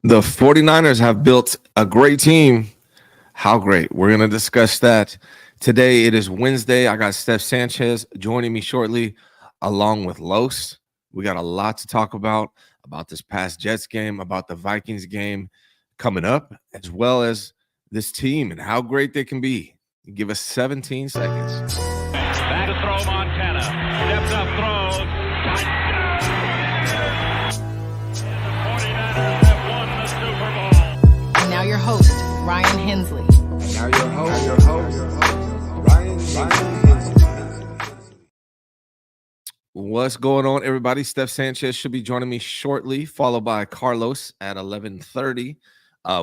The 49ers have built a great team. How great? We're going to discuss that today. It is Wednesday. I got Steph Sanchez joining me shortly, along with Los. We got a lot to talk about this past Jets game, about the Vikings game coming up, as well as this team and how great they can be. Give us 17 seconds. Back to throw Montana. Steps up, throws. Touchdown! The 49ers have won the Super Bowl. And now your host, Ryan Hensley. Now your host, Ryan Hensley. What's going on, everybody? Steph Sanchez should be joining me shortly, followed by Carlos at 11:30.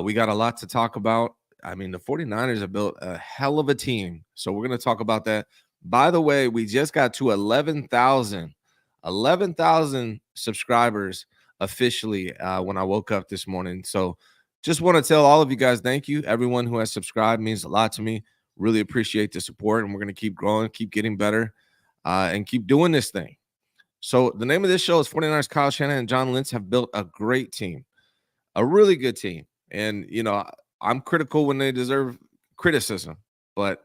We got a lot to talk about. I mean, the 49ers have built a hell of a team, so we're going to talk about that. By the way, we just got to 11,000 subscribers officially when I woke up this morning. So just want to tell all of you guys, thank you. Everyone who has subscribed means a lot to me. Really appreciate the support, and we're going to keep growing, keep getting better, and keep doing this thing. So the name of this show is 49ers. Kyle Shanahan and John Lynch have built a great team, a really good team. And, you know, I'm critical when they deserve criticism, but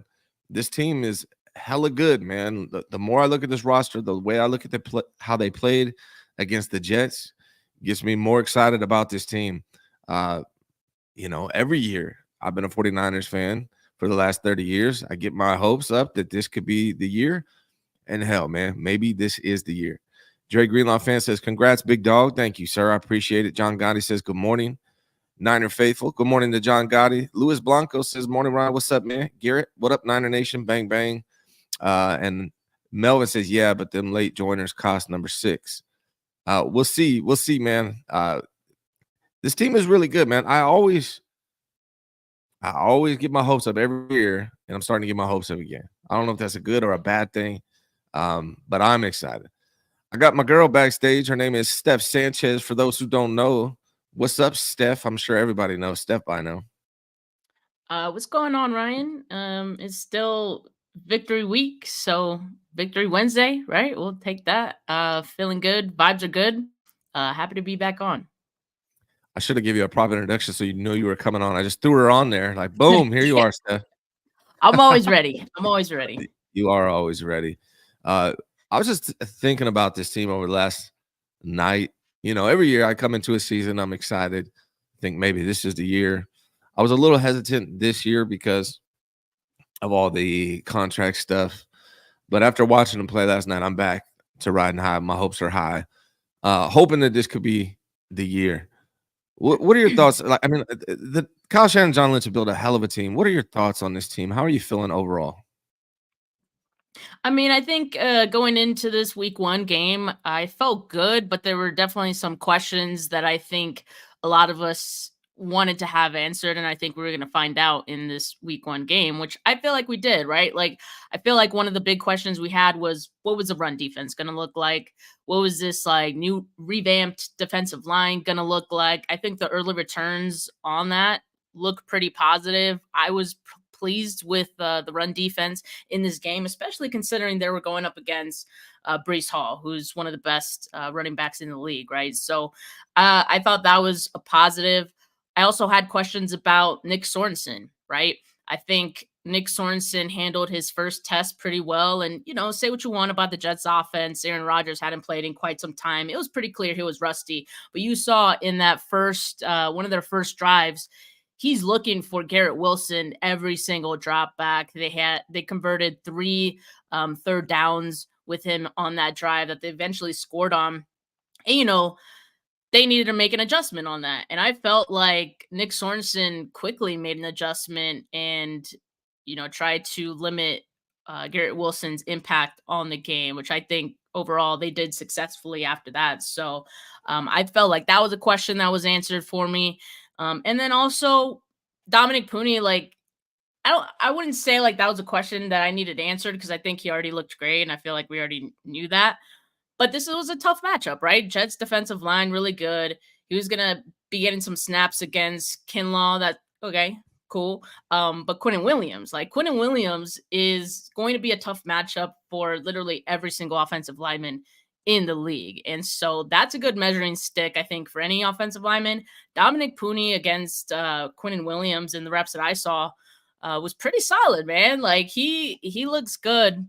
this team is hella good, man. The more I look at this roster, the way I look at how they played against the Jets gets me more excited about this team. You know, every year I've been a 49ers fan for the last 30 years. I get my hopes up that this could be the year. And hell, man, maybe this is the year. Dre Greenlaw fan says, congrats, big dog. Thank you, sir. I appreciate it. John Gotti says, good morning. Niner faithful. Good morning to John Gotti. Luis Blanco says, morning, Ryan. What's up, man? Garrett, what up, Niner Nation? Bang, bang. And Melvin says, yeah, but them late joiners cost number 6. We'll see. We'll see, man. This team is really good, man. I always get my hopes up every year, and I'm starting to get my hopes up again. I don't know if that's a good or a bad thing, but I'm excited. I got my girl backstage. Her name is Steph Sanchez. For those who don't know, what's up, Steph? I'm sure everybody knows Steph by now. What's going on, Ryan? It's still victory week, so victory Wednesday, right? We'll take that. Feeling good, vibes are good. Happy to be back on. I should have given you a proper introduction so you knew you were coming on. I just threw her on there, like boom, here you are, Steph. I'm always ready. I'm always ready. You are always ready. I was just thinking about this team over the last night. You know, every year I come into a season, I'm excited. I think maybe this is the year. I was a little hesitant this year because of all the contract stuff. But after watching them play last night, I'm back to riding high. My hopes are high. Hoping that this could be the year. What are your thoughts? Like, I mean, the Kyle Shanahan and John Lynch have built a hell of a team. What are your thoughts on this team? How are you feeling overall? I mean, I think going into this week 1 game, I felt good, but there were definitely some questions that I think a lot of us wanted to have answered. And I think we were going to find out in this week 1 game, which I feel like we did, right? Like, I feel like one of the big questions we had was, what was the run defense going to look like? What was this like new revamped defensive line going to look like? I think the early returns on that look pretty positive. I was pleased with the run defense in this game, especially considering they were going up against Breece Hall, who's one of the best running backs in the league, right? So I thought that was a positive. I also had questions about Nick Sorensen, right? I think Nick Sorensen handled his first test pretty well. And, you know, say what you want about the Jets offense. Aaron Rodgers hadn't played in quite some time. It was pretty clear he was rusty. But you saw in that first one of their first drives, he's looking for Garrett Wilson every single drop back. They converted 3 third downs with him on that drive that they eventually scored on. And, you know, they needed to make an adjustment on that. And I felt like Nick Sorensen quickly made an adjustment and, you know, tried to limit Garrett Wilson's impact on the game, which I think overall they did successfully after that. So I felt like that was a question that was answered for me. And then also Dominic Pooney, like, I wouldn't say like that was a question that I needed answered because I think he already looked great. And I feel like we already knew that. But this was a tough matchup, right? Jets defensive line, really good. He was going to be getting some snaps against Kinlaw. Okay, cool. But Quinnen Williams is going to be a tough matchup for literally every single offensive lineman in the league. And so that's a good measuring stick, I think, for any offensive lineman. Dominic Pooney against Quinnen Williams in the reps that I saw was pretty solid, man. Like he looks good.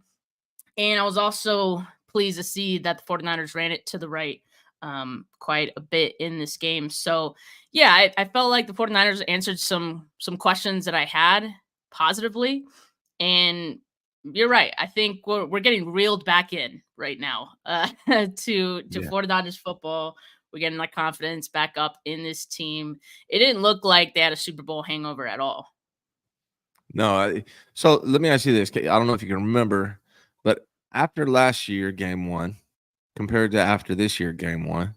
And I was also pleased to see that the 49ers ran it to the right quite a bit in this game. So yeah, I felt like the 49ers answered some questions that I had positively. And you're right. I think we're getting reeled back in right now to Yeah. 49ers football. We're getting that confidence back up in this team. It didn't look like they had a Super Bowl hangover at all. No, so let me ask you this. I don't know if you can remember, but after last year, game one, compared to after this year, game one,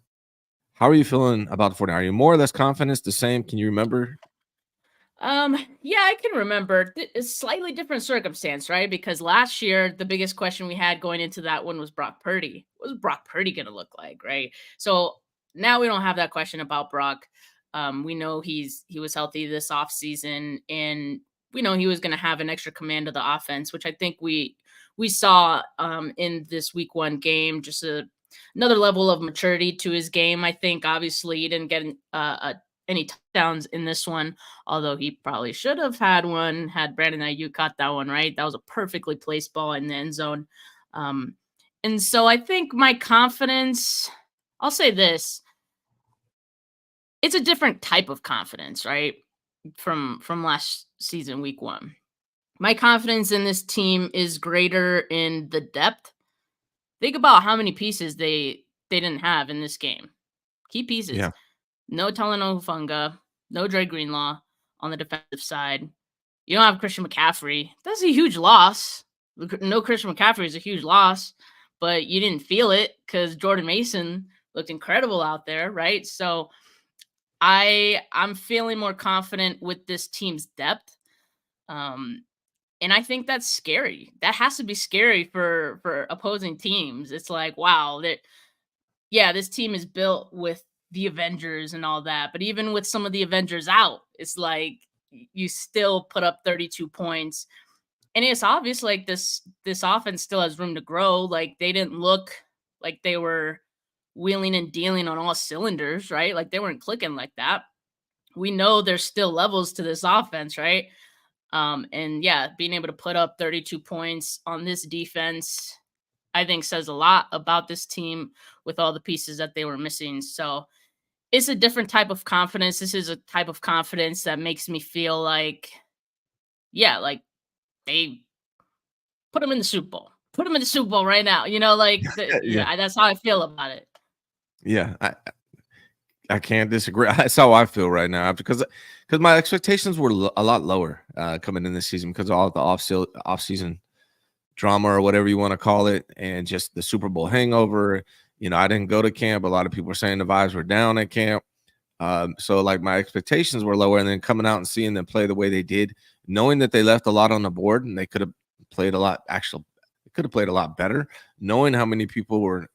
how are you feeling about the 49? Are you more or less confident? The same? Can you remember? Yeah, I can remember. It's slightly different circumstance, right? Because last year, the biggest question we had going into that one was Brock Purdy. What was Brock Purdy going to look like, right? So now we don't have that question about Brock. We know he was healthy this offseason, and we know he was going to have an extra command of the offense, which I think we saw in this week one game. Just another level of maturity to his game. I think obviously he didn't get any touchdowns in this one, although he probably should have had one had Brandon Ayuk caught that one, right? That was a perfectly placed ball in the end zone. And so I think my confidence, I'll say this, it's a different type of confidence, right? From last season, week one. My confidence in this team is greater in the depth. Think about how many pieces they didn't have in this game. Key pieces. Yeah. No Talanoa Hufanga, no Dre Greenlaw on the defensive side. You don't have Christian McCaffrey. That's a huge loss. No Christian McCaffrey is a huge loss, but you didn't feel it because Jordan Mason looked incredible out there, right? So I'm feeling more confident with this team's depth. And I think that's scary. That has to be scary for opposing teams. It's like, wow, this team is built with the Avengers and all that. But even with some of the Avengers out, it's like you still put up 32 points. And it's obvious like this offense still has room to grow. Like they didn't look like they were wheeling and dealing on all cylinders, right? Like they weren't clicking like that. We know there's still levels to this offense, right? And yeah, being able to put up 32 points on this defense, I think says a lot about this team with all the pieces that they were missing. So it's a different type of confidence. This is a type of confidence that makes me feel like, yeah, like they put them in the Super Bowl. Put them in the Super Bowl right now. Yeah. That's how I feel about it. Yeah. I can't disagree. That's how I feel right now because my expectations were a lot lower coming in this season because of all the off-season drama or whatever you want to call it, and just the Super Bowl hangover. I didn't go to camp. A lot of people are saying the vibes were down at camp. So like my expectations were lower, and then coming out and seeing them play the way they did, knowing that they left a lot on the board and they could have played a lot. Actually, they could have played a lot better. Knowing how many people were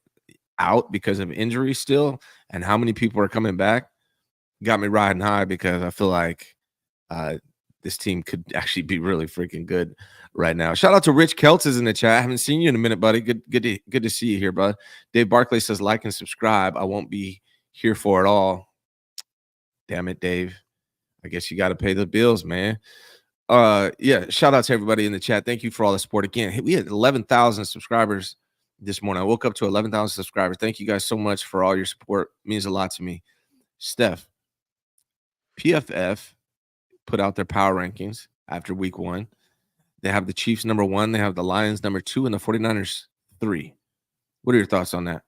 out because of injury still, and how many people are coming back, got me riding high because I feel like this team could actually be really freaking good right now. Shout out to Rich Keltz is in the chat. I haven't seen you in a minute, buddy. Good to see you here, bud. Dave Barclay says like and subscribe. I won't be here for it all. Damn it, Dave. I guess you got to pay the bills, man. Yeah, shout out to everybody in the chat. Thank you for all the support. Again, we had 11,000 subscribers this morning. I woke up to 11,000 subscribers. Thank you guys so much for all your support. It means a lot to me. Steph, PFF put out their power rankings after week one. They have the Chiefs number 1, they have the Lions number 2, and the 49ers 3. What are your thoughts on that?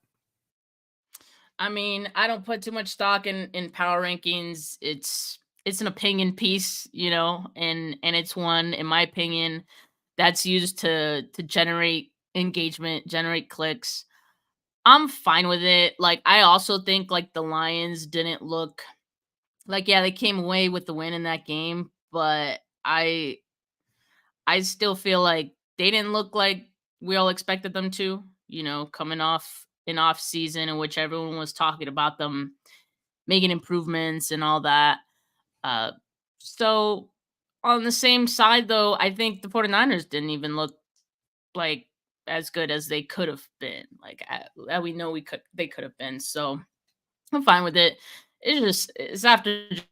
I mean, I don't put too much stock in power rankings. It's an opinion piece, and it's one, in my opinion, that's used to generate engagement, generate clicks. I'm fine with it. Like, I also think like the Lions didn't look like, yeah, they came away with the win in that game, but I still feel like they didn't look like we all expected them to, coming off an off season in which everyone was talking about them making improvements and all that. So on the same side, though, I think the 49ers didn't even look like as good as they could have been. Like that we know they could have been. So I'm fine with it. It's after just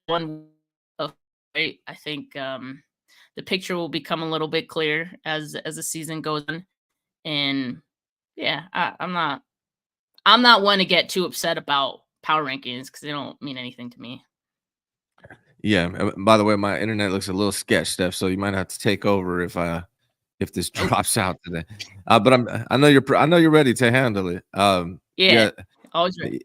one of right. I think the picture will become a little bit clearer as the season goes on. And yeah, I'm not one to get too upset about power rankings because they don't mean anything to me. Yeah. By the way, my internet looks a little sketch, Steph. So you might have to take over if this Oh drops out today. But I know you're ready to handle it. yeah, Yeah. always right.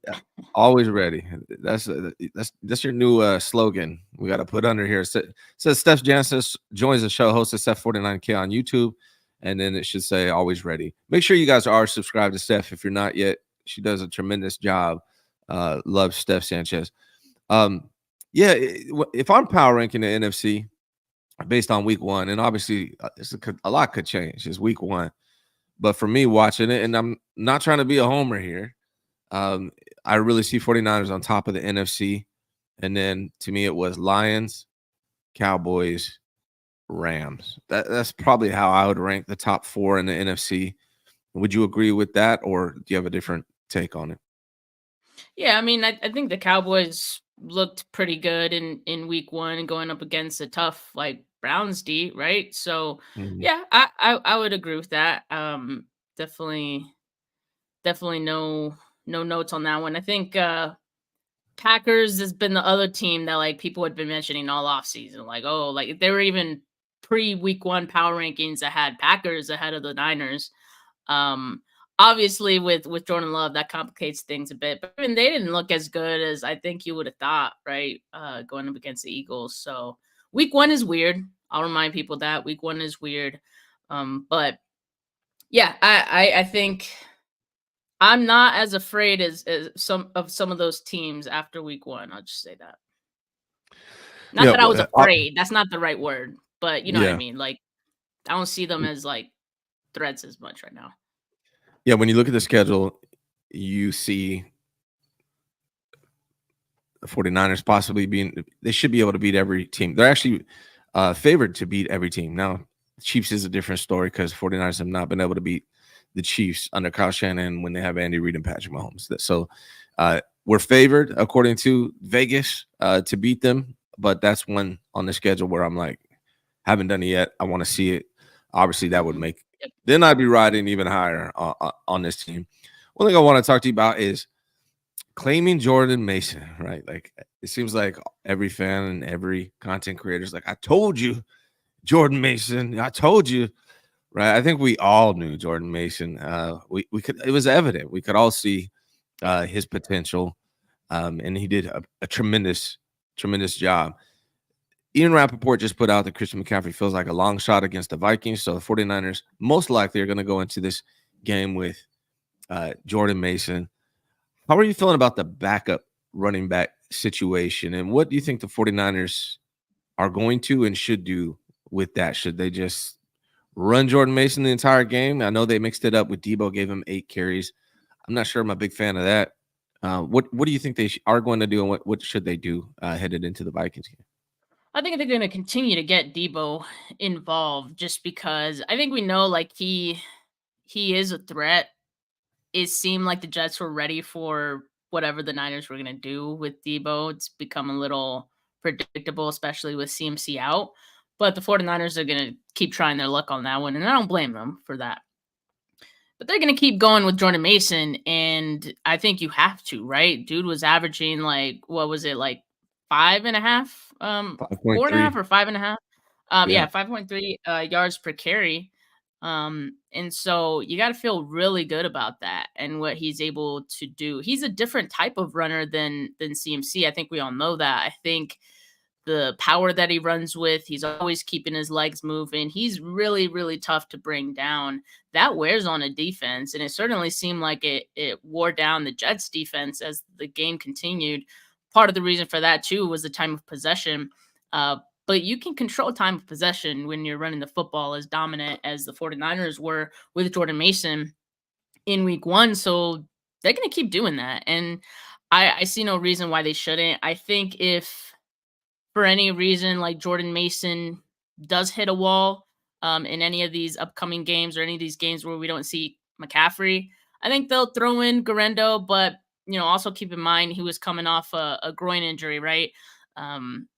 Always ready. That's your new slogan. We got to put under here. Says Steph Jansen joins the show, host of Steph 49K on YouTube, and then it should say always ready. Make sure you guys are subscribed to Steph if you're not yet. She does a tremendous job. Love Steph Sanchez. Yeah, if I'm power ranking the NFC based on week one, and obviously a lot could change. It's week one, but for me watching it, and I'm not trying to be a homer here. I really see 49ers on top of the NFC. And then to me, it was Lions, Cowboys, Rams. That's probably how I would rank the top four in the NFC. Would you agree with that, or do you have a different take on it? Yeah, I mean, I think the Cowboys looked pretty good in week one going up against a tough like Browns D, right? So Mhm. yeah, I would agree with that. Definitely no notes on that one. I think Packers has been the other team that like people had been mentioning all off season. Like, oh, like there were even pre week one power rankings that had Packers ahead of the Niners. Um, Obviously with Jordan Love, that complicates things a bit. But even they didn't look as good as I think you would have thought, right? Going up against the Eagles. So week one is weird. I'll remind people that week one is weird. But yeah, I think I'm not as afraid as some of those teams after week one. I'll just say that. Not Yeah, that I was afraid. That's not the right word, but you know what I yeah, mean. Like I don't see them as like threats as much right now. yeah. When you look at the schedule, you see the 49ers possibly they should be able to beat every team. They're actually favored to beat every team. Now, Chiefs is a different story because 49ers have not been able to beat the Chiefs under Kyle Shanahan when they have Andy Reid and Patrick Mahomes. So we're favored, according to Vegas, to beat them. But that's one on the schedule where I'm like, haven't done it yet. I want to see it. Obviously, that would make then I'd be riding even higher on this team. One thing I want to talk to you about is claiming Jordan Mason, right? Like it seems like every fan and every content creator is like, I told you, Jordan Mason. I told you, right? I think we all knew Jordan Mason. We could it was evident. We could all see his potential. And he did a tremendous job. Ian Rappaport just put out that Christian McCaffrey feels like a long shot against the Vikings. So the 49ers most likely are going to go into this game with Jordan Mason. How are you feeling about the backup running back situation? And what do you think the 49ers are going to and should do with that? Should they just run Jordan Mason the entire game? I know they mixed it up with Debo, gave him 8 carries. I'm not sure I'm a big fan of that. What do you think they are going to do, and what should they do headed into the Vikings game? I think they're going to continue to get Debo involved just because I think we know like he is a threat. It seemed like the Jets were ready for whatever the Niners were going to do with Debo. It's become a little predictable, especially with CMC out. But the 49ers are going to keep trying their luck on that one, and I don't blame them for that. But they're going to keep going with Jordan Mason, and I think you have to, right? Dude was averaging like, what was it, like 5.5, 4.5 5.3. or 5.5? Yeah. Yeah, 5.3 yards per carry. And so you got to feel really good about that and what he's able to do. He's a different type of runner than CMC. I think we all know that. I think the power that he runs with, he's always keeping his legs moving. He's really, really tough to bring down. That wears on a defense, and it certainly seemed like it wore down the Jets defense as the game continued. Part of the reason for that too was the time of possession. But you can control time of possession when you're running the football as dominant as the 49ers were with Jordan Mason in week one. So they're going to keep doing that. And I see no reason why they shouldn't. I think if for any reason like Jordan Mason does hit a wall, in any of these upcoming games or any of these games where we don't see McCaffrey. I think they'll throw in Garendo, but also keep in mind he was coming off a groin injury, right? Um,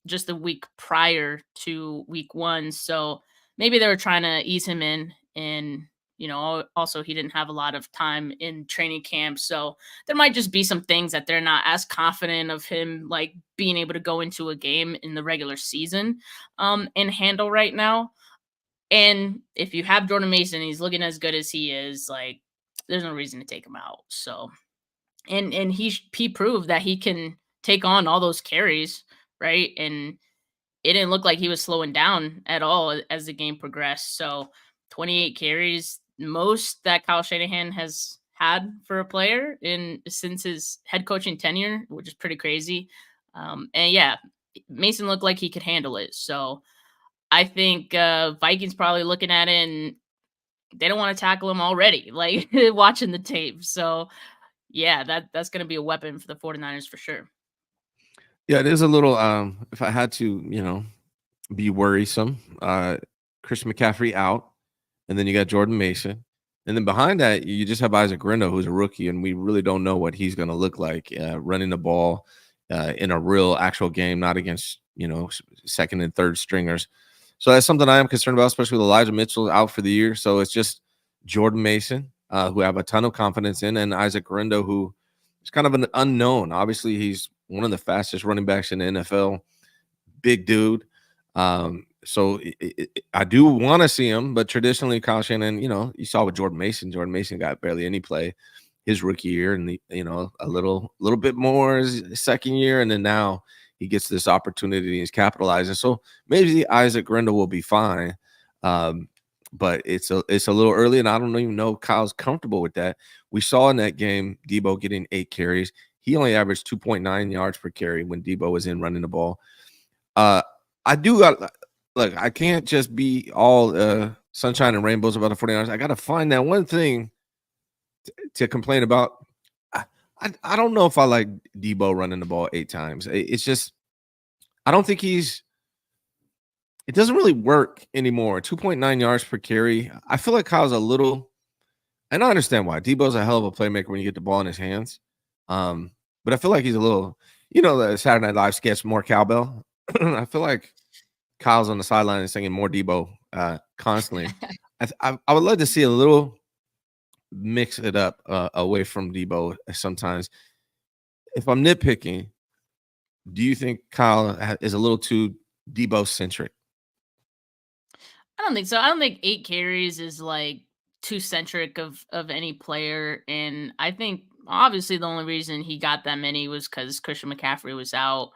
just the week prior to week 1. So maybe they were trying to ease him in. And, also he didn't have a lot of time in training camp. So there might just be some things that they're not as confident of him, like being able to go into a game in the regular season and handle right now. And if you have Jordan Mason, he's looking as good as he is, like there's no reason to take him out. So, and he proved that he can take on all those carries, right? And it didn't look like he was slowing down at all as the game progressed. So 28 carries, most that Kyle Shanahan has had for a player since his head coaching tenure, which is pretty crazy. And yeah, Mason looked like he could handle it. So I think Vikings probably looking at it and they don't want to tackle him already, like watching the tape. So yeah, that's going to be a weapon for the 49ers for sure. Yeah, it is a little if I had to, be worrisome. Chris McCaffrey out, and then you got Jordan Mason. And then behind that, you just have Isaac Grendo, who's a rookie, and we really don't know what he's going to look like running the ball in a real actual game, not against, second and third stringers. So that's something I am concerned about, especially with Elijah Mitchell out for the year. So it's just Jordan Mason, who I have a ton of confidence in, and Isaac Grendo, who is kind of an unknown. Obviously, he's one of the fastest running backs in the NFL. Big dude. So I do want to see him, but traditionally, Kyle Shanahan, you saw with Jordan Mason. Jordan Mason got barely any play his rookie year, and a little bit more his second year, and then now he gets this opportunity and he's capitalizing. So maybe Isaac Grindle will be fine, but it's a little early, and I don't even know if Kyle's comfortable with that. We saw in that game Debo getting 8 carries. He only averaged 2.9 yards per carry when Debo was in running the ball. I do got look. I can't just be all sunshine and rainbows about the 49ers. I got to find that one thing to complain about. I don't know if I like Debo running the ball 8 times. It's just I don't think it doesn't really work anymore. 2.9 yards per carry. I feel like Kyle's a little, and I understand why. Debo's a hell of a playmaker when you get the ball in his hands. But I feel like he's a little, the Saturday Night Live sketch, more cowbell. I feel like Kyle's on the sideline and singing more Debo constantly. I would love to see a little mix it up away from Debo sometimes. If I'm nitpicking, do you think Kyle is a little too Debo centric? I don't think so. I don't think 8 carries is like too centric of any player, and I think obviously the only reason he got that many was because Christian McCaffrey was out.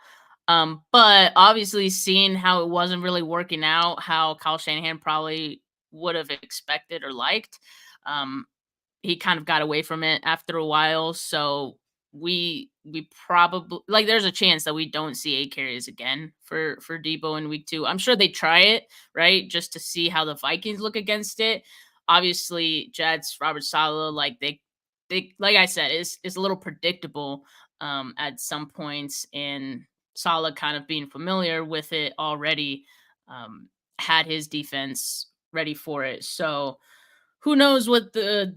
But obviously seeing how it wasn't really working out, how Kyle Shanahan probably would have expected or liked, he kind of got away from it after a while. So we probably like there's a chance that we don't see 8 carries again for Debo in week 2. I'm sure they try it, right? Just to see how the Vikings look against it. Obviously, Jets, Robert Saleh, like they like I said, it's a little predictable at some points, and Saleh kind of being familiar with it already had his defense ready for it. So who knows what the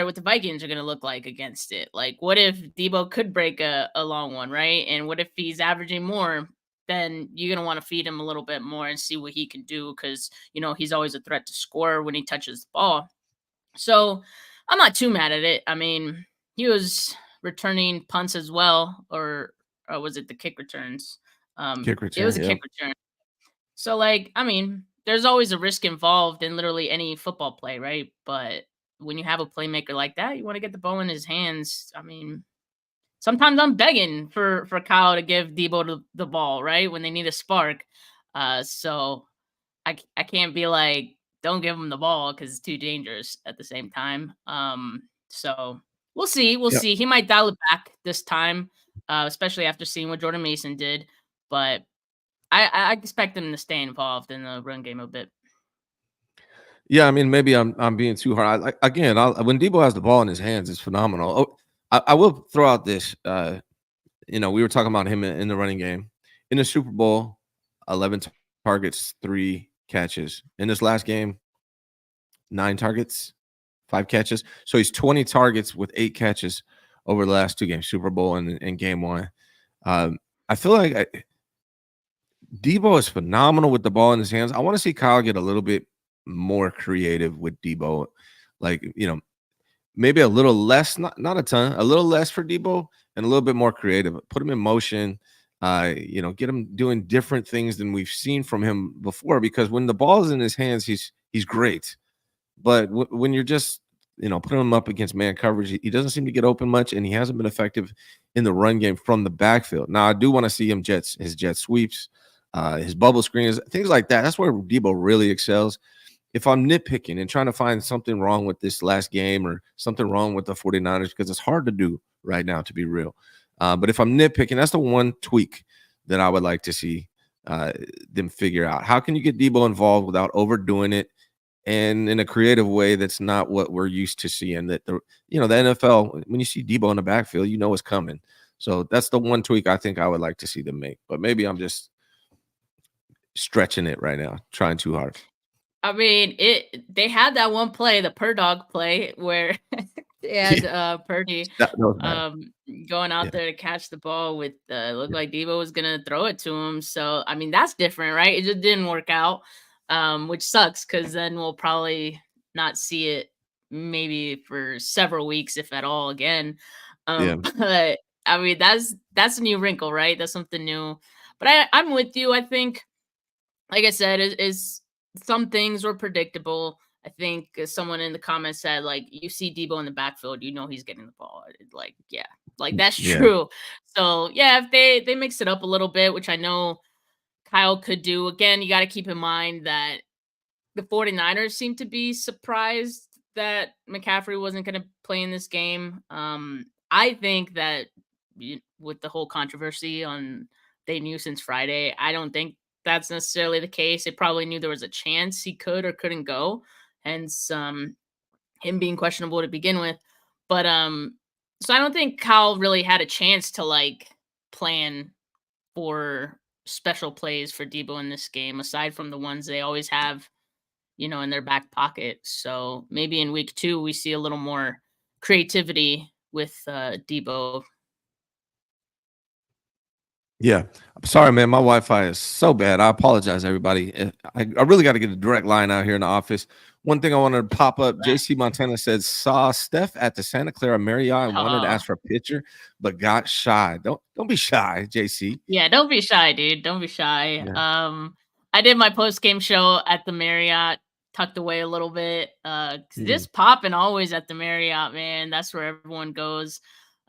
what the Vikings are going to look like against it. Like, what if Debo could break a long one, right? And what if he's averaging more? Then you're going to want to feed him a little bit more and see what he can do because, he's always a threat to score when he touches the ball. So I'm not too mad at it. I mean, he was returning punts as well, or was it the kick returns? Kick return, it was a kick return. So, like, I mean, there's always a risk involved in literally any football play, right? But when you have a playmaker like that, you want to get the ball in his hands. I mean, sometimes I'm begging for Kyle to give Debo the ball, right? When they need a spark. So I can't be like, don't give him the ball because it's too dangerous at the same time. So we'll see. We'll see. He might dial it back this time, especially after seeing what Jordan Mason did. But I expect him to stay involved in the run game a bit. Yeah, I mean, maybe I'm being too hard. When Debo has the ball in his hands, it's phenomenal. Oh, I will throw out this. We were talking about him in the running game in the Super Bowl. 11 targets, 3 catches. In this last game, 9 targets, 5 catches. So he's 20 targets with 8 catches over the last 2 games, Super Bowl and game 1. I feel like Debo is phenomenal with the ball in his hands. I want to see Kyle get a little bit more creative with Debo. Like, maybe a little less, not a ton, a little less for Debo and a little bit more creative. Put him in motion, get him doing different things than we've seen from him before, because when the ball is in his hands, he's great. But when you're just, putting him up against man coverage, he doesn't seem to get open much, and he hasn't been effective in the run game from the backfield. Now, I do want to see him his jet sweeps, his bubble screens, things like that. That's where Debo really excels. If I'm nitpicking and trying to find something wrong with this last game or something wrong with the 49ers, because it's hard to do right now, to be real. But if I'm nitpicking, that's the one tweak that I would like to see them figure out. How can you get Debo involved without overdoing it and in a creative way that's not what we're used to seeing? That the NFL, when you see Debo in the backfield, you know it's coming. So that's the one tweak I think I would like to see them make. But maybe I'm just stretching it right now, trying too hard. I mean, they had that one play, the per dog play, where they had Purdy going out there to catch the ball with looked like Debo was gonna throw it to him. So I mean, that's different, right? It just didn't work out, which sucks, because then we'll probably not see it maybe for several weeks, if at all, again. But I mean, that's a new wrinkle, right? That's something new. But I'm with you. I think, like I said, is some things were predictable. I think someone in the comments said, like, you see Debo in the backfield, he's getting the ball. Like, yeah, like that's true. So yeah, if they mix it up a little bit, which I know Kyle could do. Again, you got to keep in mind that the 49ers seem to be surprised that McCaffrey wasn't going to play in this game. I think that with the whole controversy they knew since Friday, I don't think that's necessarily the case. They probably knew there was a chance he could or couldn't go, hence him being questionable to begin with. But so I don't think Kyle really had a chance to plan for special plays for Debo in this game, aside from the ones they always have, in their back pocket. So maybe in week 2 we see a little more creativity with Debo. Yeah. I'm sorry, man. My Wi-Fi is so bad. I apologize, everybody. I really got to get a direct line out here in the office. One thing I wanted to pop up, JC Montana said, saw Steph at the Santa Clara Marriott and wanted to ask for a picture, but got shy. Don't be shy, JC. Yeah, don't be shy, dude. Don't be shy. Yeah. I did my post-game show at the Marriott, tucked away a little bit. Just popping always at the Marriott, man. That's where everyone goes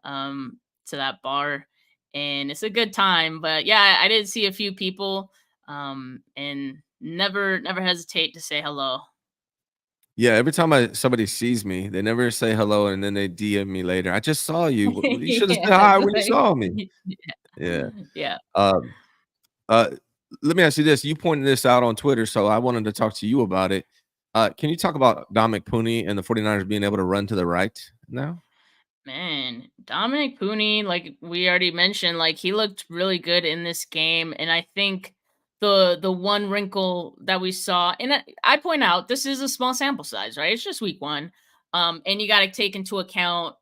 to that bar. And it's a good time. But yeah, I did see a few people and never hesitate to say hello. Yeah, every time somebody sees me, they never say hello, and then they DM me later. I just saw you. You should have said hi when you saw me. Yeah. Let me ask you this. You pointed this out on Twitter, so I wanted to talk to you about it. Can you talk about Dominic Pooney and the 49ers being able to run to the right now? Man, Dominic Pooney, like we already mentioned, like he looked really good in this game. And I think the one wrinkle that we saw, and I point out, this is a small sample size, right? It's just week 1. And you got to take into account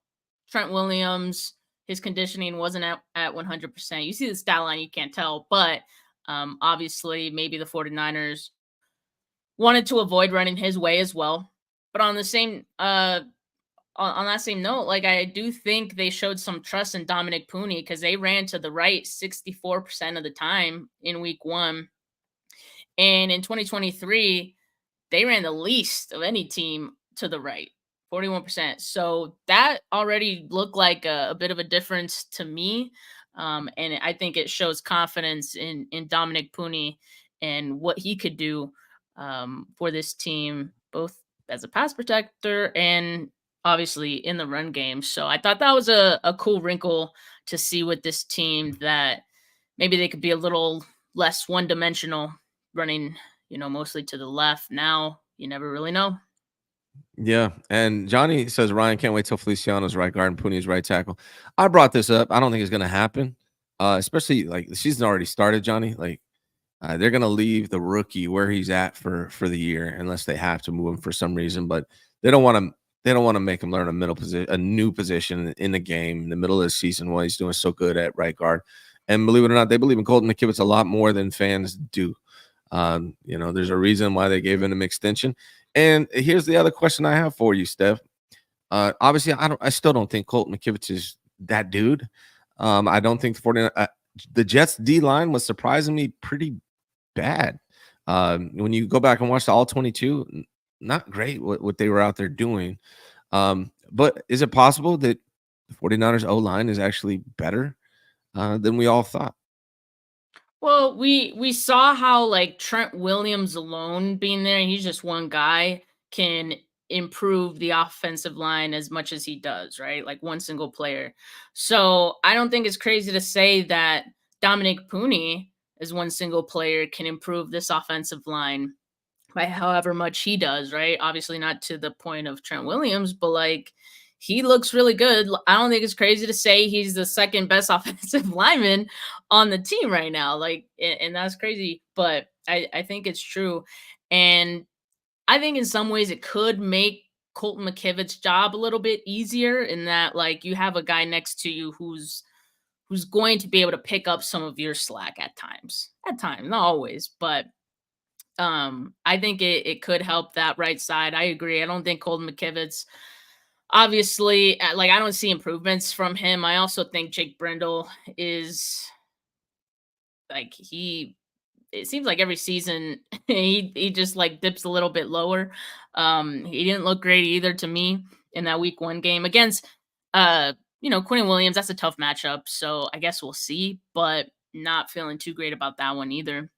Trent Williams, his conditioning wasn't at 100%. You see the stat line, you can't tell, but obviously maybe the 49ers wanted to avoid running his way as well. But on the same on that same note, like I do think they showed some trust in Dominic Pooney, because they ran to the right 64% of the time in week 1. And in 2023, they ran the least of any team to the right, 41%. So that already looked like a bit of a difference to me. And I think it shows confidence in Dominic Pooney and what he could do for this team, both as a pass protector and obviously in the run game. So I thought that was a cool wrinkle to see with this team, that maybe they could be a little less one-dimensional, running, mostly to the left. Now you never really know. Yeah. And Johnny says Ryan can't wait till Feliciano's right guard and Pooney's right tackle. I brought this up. I don't think it's going to happen, especially like the season already started, Johnny. Like They're going to leave the rookie where he's at for the year unless they have to move him for some reason. But they don't want to. They don't want to make him learn a new position in the game in the middle of the season while he's doing so good at right guard. And believe it or not, they believe in Colton McKivitz a lot more than fans do. There's a reason why they gave him an extension. And here's the other question I have for you, Steph. Obviously, I still don't think Colton McKivitz is that dude. I don't think the Jets D line was surprisingly pretty bad. When you go back and watch the all 22, not great what they were out there doing. But is it possible that the 49ers O line is actually better than we all thought? Well, we saw how like Trent Williams alone being there, and he's just one guy, can improve the offensive line as much as he does, right? Like one single player. So I don't think it's crazy to say that Dominic Pooney as one single player can improve this offensive line by however much he does, right? Obviously not to the point of Trent Williams, but like he looks really good. I don't think it's crazy to say he's the second best offensive lineman on the team right now. Like, and that's crazy, but I think it's true. And I think in some ways it could make Colton McKivitz's job a little bit easier in that like you have a guy next to you who's going to be able to pick up some of your slack at times. At times, not always, but I think it could help that right side. I agree. I don't think Colton McKivitz, obviously, like I don't see improvements from him. I also think Jake Brendel is like it seems like every season he just like dips a little bit lower. He didn't look great either to me in that week 1 game against Quinn Williams. That's a tough matchup, so I guess we'll see, but not feeling too great about that one either.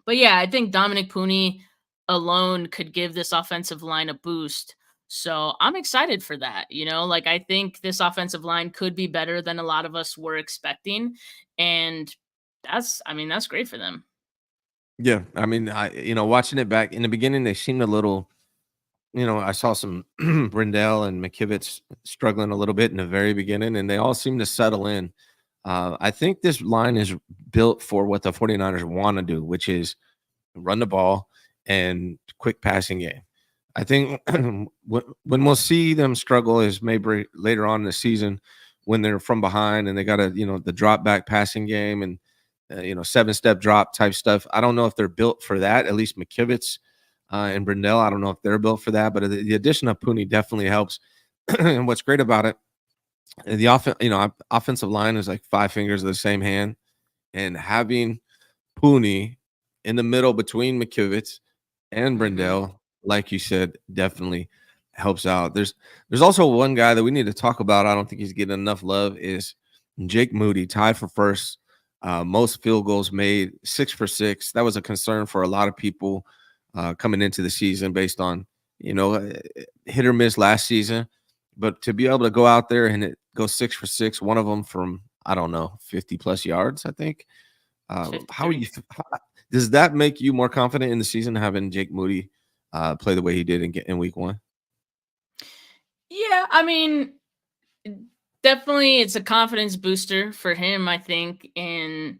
But yeah, I think Dominic Pooney alone could give this offensive line a boost. So I'm excited for that. Like I think this offensive line could be better than a lot of us were expecting. And that's great for them. Yeah, I mean, watching it back in the beginning, they seemed a little. I saw some Brindell and McKivitz struggling a little bit in the very beginning, and they all seem to settle in. I think this line is built for what the 49ers want to do, which is run the ball and quick passing game. I think when we'll see them struggle is maybe later on in the season when they're from behind and they got the drop back passing game and 7-step drop type stuff. I don't know if they're built for that. At least McKivitz and Brindell, I don't know if they're built for that. But the addition of Pooney definitely helps. And what's great about it, the offensive line is like 5 fingers of the same hand, and having Pooney in the middle between McKivitz and Brindell, like you said, definitely helps out. There's also one guy that we need to talk about. I don't think he's getting enough love. Is Jake Moody, tied for first most field goals made, 6 for 6. That was a concern for a lot of people coming into the season based on hit or miss last season. But to be able to go out there and go 6 for 6, one of them from, I don't know, 50 plus yards, I think. How are you? Does that make you more confident in the season having Jake Moody play the way he did in week 1? Yeah, I mean, definitely it's a confidence booster for him, I think. And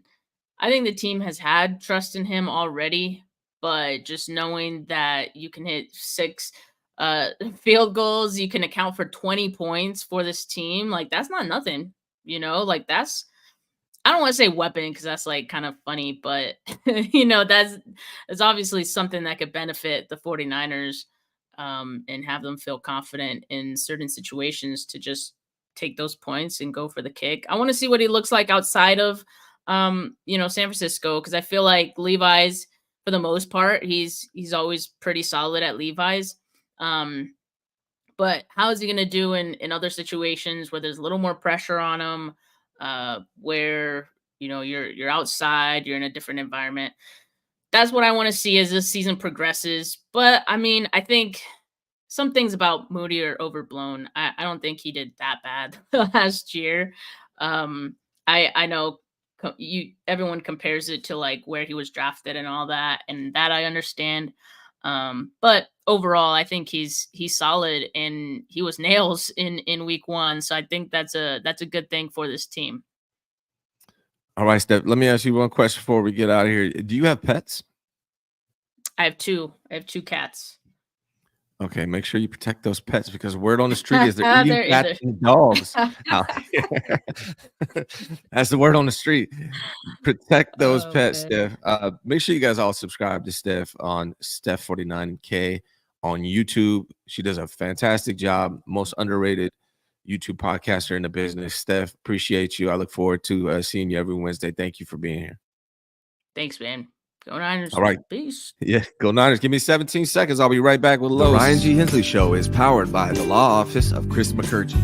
I think the team has had trust in him already, but just knowing that you can hit 6 field goals, you can account for 20 points for this team, like that's not nothing, like that's, I don't want to say weapon because that's like kind of funny, but that's obviously something that could benefit the 49ers and have them feel confident in certain situations to just take those points and go for the kick. I want to see what he looks like outside of San Francisco, because I feel like Levi's, for the most part, he's always pretty solid at Levi's. But how is he going to do in other situations where there's a little more pressure on him, where you're outside, you're in a different environment? That's what I want to see as this season progresses. But I mean, I think some things about Moody are overblown. I don't think he did that bad last year. I know everyone compares it to like where he was drafted and all that, and that I understand. But overall, I think he's solid, and he was nails in week 1. So I think that's a good thing for this team. All right, Steph. Let me ask you one question before we get out of here. Do you have pets? I have two. I have two cats. Okay, make sure you protect those pets because word on the street is they're eating They're cats either. and dogs out here. That's the word on the street. Protect those Oh pets, man. Steph. Make sure you guys all subscribe to Steph on Steph49K on YouTube. She does a fantastic job. Most underrated YouTube podcaster in the business. Steph, appreciate you. I look forward to seeing you every Wednesday. Thank you for being here. Thanks, man. Go Niners. All right. Peace. Yeah, go Niners. Give me 17 seconds. I'll be right back with The Los. Ryan G. Hensley Show is powered by the law office of Chris McCurgy.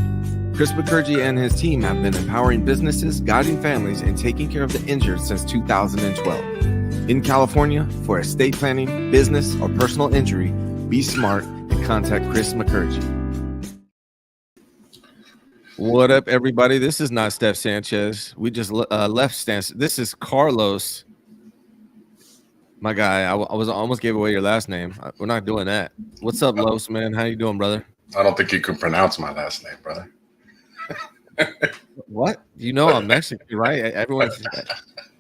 Chris McCurgy and his team have been empowering businesses, guiding families, and taking care of the injured since 2012. In California, for estate planning, business, or personal injury, be smart and contact Chris McCurgy. What up, everybody? This is not Steph Sanchez. We just left Stance. This is Carlos. My guy, I almost gave away your last name. We're not doing that. What's up, Los, man? How you doing, brother? I don't think you can pronounce my last name, brother. What? You know I'm Mexican, right? Everyone,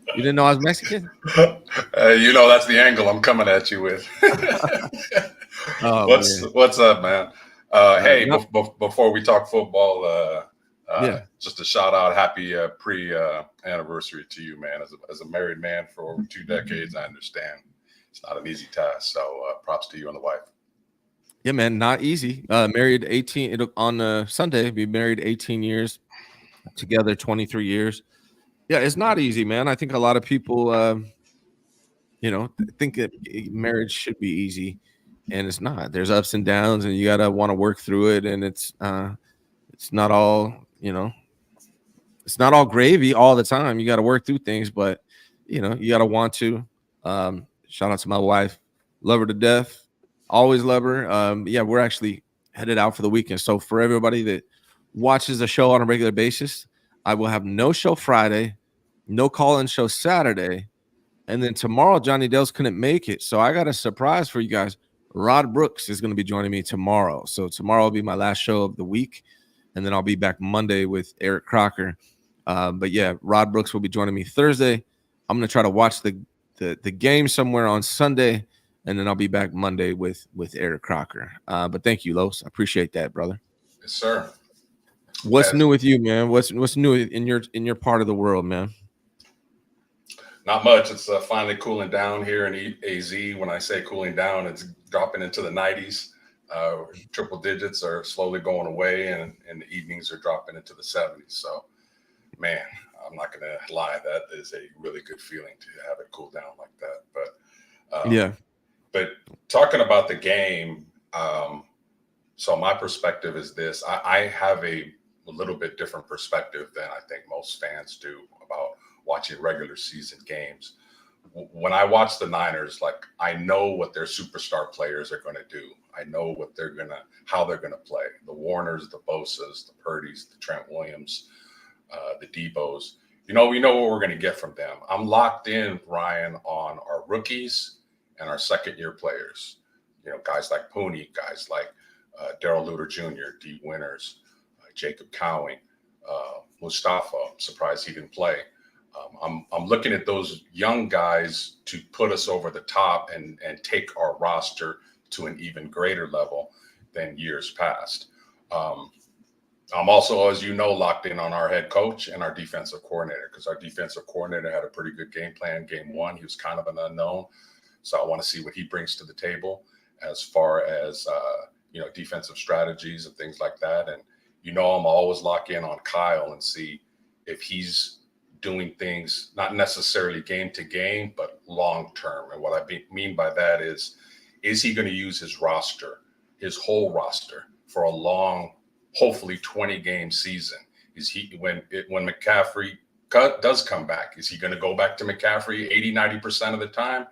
you didn't know I was Mexican? You know that's the angle I'm coming at you with. Oh, what's up, man? Hey, no. Before we talk football, Yeah. just a shout out, happy pre-anniversary to you, man. As a married man for over 2 decades, I understand it's not an easy task. So props to you and the wife. Yeah, man, not easy. Married 18 on Sunday. Be married 18 years, together 23 years. Yeah, it's not easy, man. I think a lot of people, think that marriage should be easy, and it's not. There's ups and downs, and you gotta want to work through it. And it's not all, it's not all gravy all the time. You got to work through things, but you got to want to. Shout out to my wife, love her to death. Always love her. Yeah, we're actually headed out for the weekend. So for everybody that watches the show on a regular basis, I will have no show Friday, no call-in show Saturday, and then tomorrow Johnny Dales couldn't make it. So I got a surprise for you guys. Rod Brooks is going to be joining me tomorrow. So tomorrow will be my last show of the week, and then I'll be back Monday with Eric Crocker. But yeah, Rod Brooks will be joining me Thursday. I'm going to try to watch the game somewhere on Sunday, and then I'll be back Monday with Eric Crocker. But thank you, Los. I appreciate that, brother. Yes, sir. What's new with you, man? What's new in your part of the world, man? Not much. It's finally cooling down here in AZ. When I say cooling down, it's dropping into the 90s. Triple digits are slowly going away, and the evenings are dropping into the 70s. So, man, I'm not going to lie. That is a really good feeling to have it cool down like that. But yeah. But talking about the game, so my perspective is this. I have a little bit different perspective than I think most fans do about watching regular season games. When I watch the Niners, like, I know what their superstar players are going to do. I know what how they're going to play. The Warners, the Bosas, the Purdy's, the Trent Williams, the Debos. We know what we're going to get from them. I'm locked in, Ryan, on our rookies and our second-year players. Guys like Pooney, guys like Darrell Luter Jr., D. Winters, Jacob Cowing, Mustafa. I'm surprised he didn't play. I'm looking at those young guys to put us over the top and take our roster to an even greater level than years past. I'm also, as you know, locked in on our head coach and our defensive coordinator, because our defensive coordinator had a pretty good game plan. Game one, he was kind of an unknown. So I want to see what he brings to the table as far as, defensive strategies and things like that. And, I'm always locked in on Kyle and see if he's doing things, not necessarily game to game, but long term. And what I mean by that is he going to use his roster, his whole roster, for a long, hopefully 20-game season? When McCaffrey does come back, is he going to go back to McCaffrey 80-90% of the time?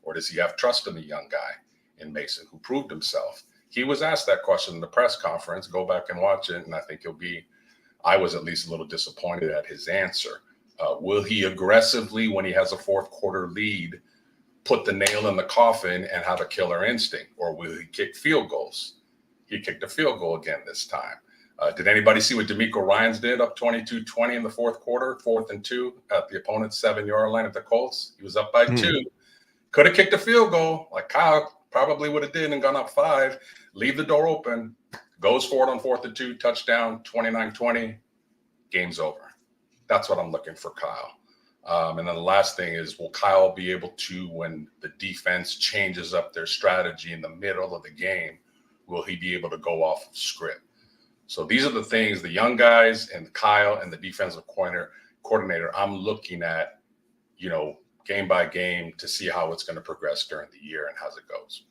Or does he have trust in the young guy in Mason who proved himself? He was asked that question in the press conference. Go back and watch it. And I think I was at least a little disappointed at his answer. Will he aggressively, when he has a fourth quarter lead, put the nail in the coffin and have a killer instinct? Or will he kick field goals? He kicked a field goal again this time. Did anybody see what D'Amico Ryans did up 22-20 in the fourth quarter, 4th and 2 at the opponent's 7-yard line at the Colts? He was up by 2. Could have kicked a field goal like Kyle probably would have did and gone up 5. Leave the door open. Goes for it on 4th and 2, touchdown, 29-20. Game's over. That's what I'm looking for, Kyle. And then the last thing is, will Kyle be able to, when the defense changes up their strategy in the middle of the game, will he be able to go off of script? So these are the things, the young guys and Kyle and the defensive coordinator, I'm looking at, game by game to see how it's going to progress during the year and how it goes.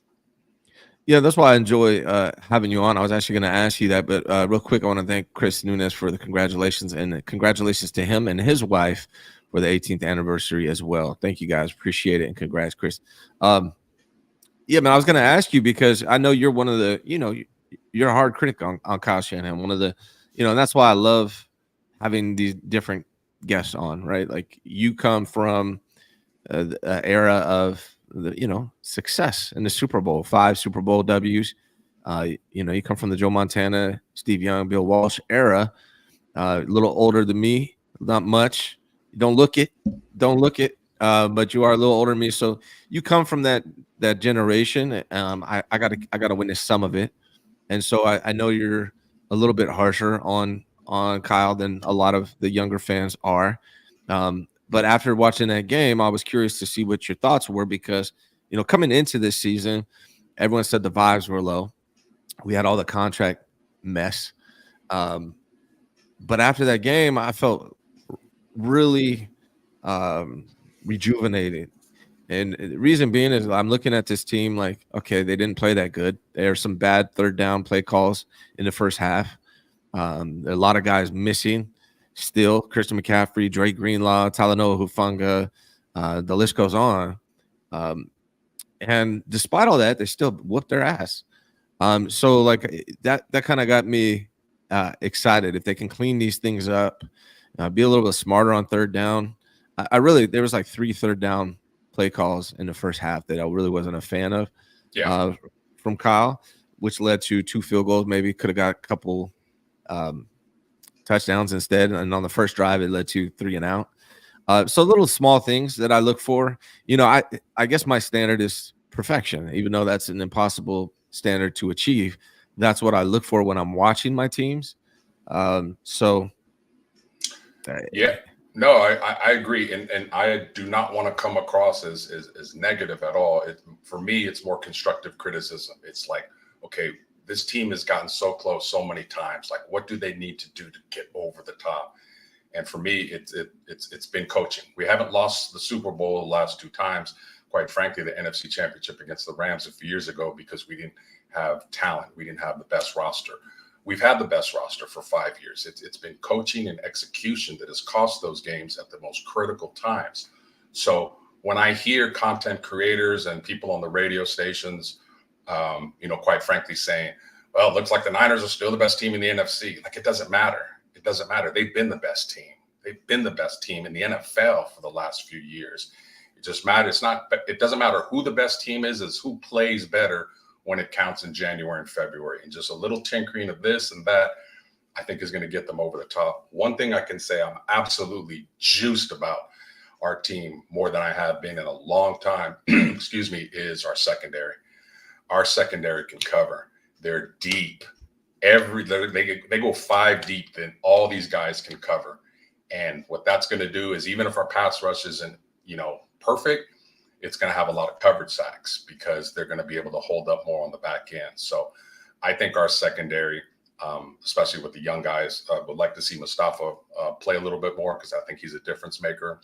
Yeah, that's why I enjoy having you on. I was actually going to ask you that, but real quick, I want to thank Chris Nunes for the congratulations, and congratulations to him and his wife for the 18th anniversary as well. Thank you, guys. Appreciate it, and congrats, Chris. Yeah, man, I was going to ask you because I know you're one of the, you're a hard critic on Kyle Shanahan. One of the, and that's why I love having these different guests on, right? Like, you come from the era of the success in the Super Bowl, 5 Super Bowl W's. You come from the Joe Montana, Steve Young, Bill Walsh era. A little older than me, not much. You don't look it, but you are a little older than me. So you come from that generation. I gotta witness some of it, and so I know you're a little bit harsher on Kyle than a lot of the younger fans are. But after watching that game, I was curious to see what your thoughts were because, coming into this season, everyone said the vibes were low. We had all the contract mess. But after that game, I felt really rejuvenated. And the reason being is I'm looking at this team like, okay, they didn't play that good. There are some bad third down play calls in the first half. There are a lot of guys missing. Still, Christian McCaffrey, Drake Greenlaw, Talanoa Hufanga, the list goes on. And despite all that, they still whooped their ass. So like that kind of got me excited. If they can clean these things up, be a little bit smarter on third down. There was like 3 third down play calls in the first half that I really wasn't a fan of from Kyle, which led to 2 field goals. Maybe could have got a couple touchdowns instead, and on the first drive it led to 3 and out. So little small things that I look for. I guess my standard is perfection, even though that's an impossible standard to achieve. That's what I look for when I'm watching my teams. I agree, and I do not want to come across as negative at all. For me, it's more constructive criticism. It's like, okay, this team has gotten so close so many times. Like, what do they need to do to get over the top? And for me, it's been coaching. We haven't lost the Super Bowl the last 2 times. Quite frankly, the NFC Championship against the Rams a few years ago because we didn't have talent. We didn't have the best roster. We've had the best roster for 5 years. It's been coaching and execution that has cost those games at the most critical times. So when I hear content creators and people on the radio stations, quite frankly saying, well, it looks like the Niners are still the best team in the NFC. Like, it doesn't matter. It doesn't matter. They've been the best team. They've been the best team in the NFL for the last few years. It just matters. It doesn't matter who the best team is who plays better when it counts in January and February. And just a little tinkering of this and that, I think is going to get them over the top. One thing I can say I'm absolutely juiced about our team more than I have been in a long time, is our secondary. Our secondary can cover. They're deep. They go 5 deep, then all these guys can cover. And what that's going to do is, even if our pass rush isn't, perfect, it's going to have a lot of coverage sacks because they're going to be able to hold up more on the back end. So I think our secondary, especially with the young guys, would like to see Mustafa play a little bit more because I think he's a difference maker.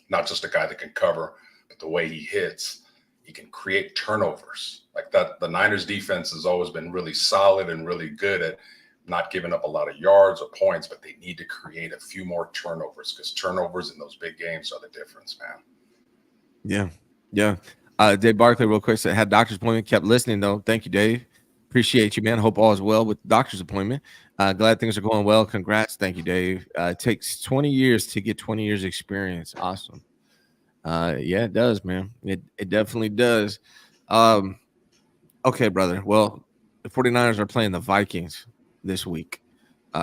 Not just a guy that can cover, but the way he hits, he can create turnovers. Like that, the Niners defense has always been really solid and really good at not giving up a lot of yards or points, but they need to create a few more turnovers because turnovers in those big games are the difference, man. Yeah. Dave Barkley, real quick, said had doctor's appointment, kept listening though. Thank you, Dave. Appreciate you, man. Hope all is well with the doctor's appointment. Glad things are going well. Congrats. Thank you, Dave. It takes 20 years to get 20 years experience. Awesome. Yeah, it does, man. It definitely does. Okay, brother. Well, the 49ers are playing the Vikings this week.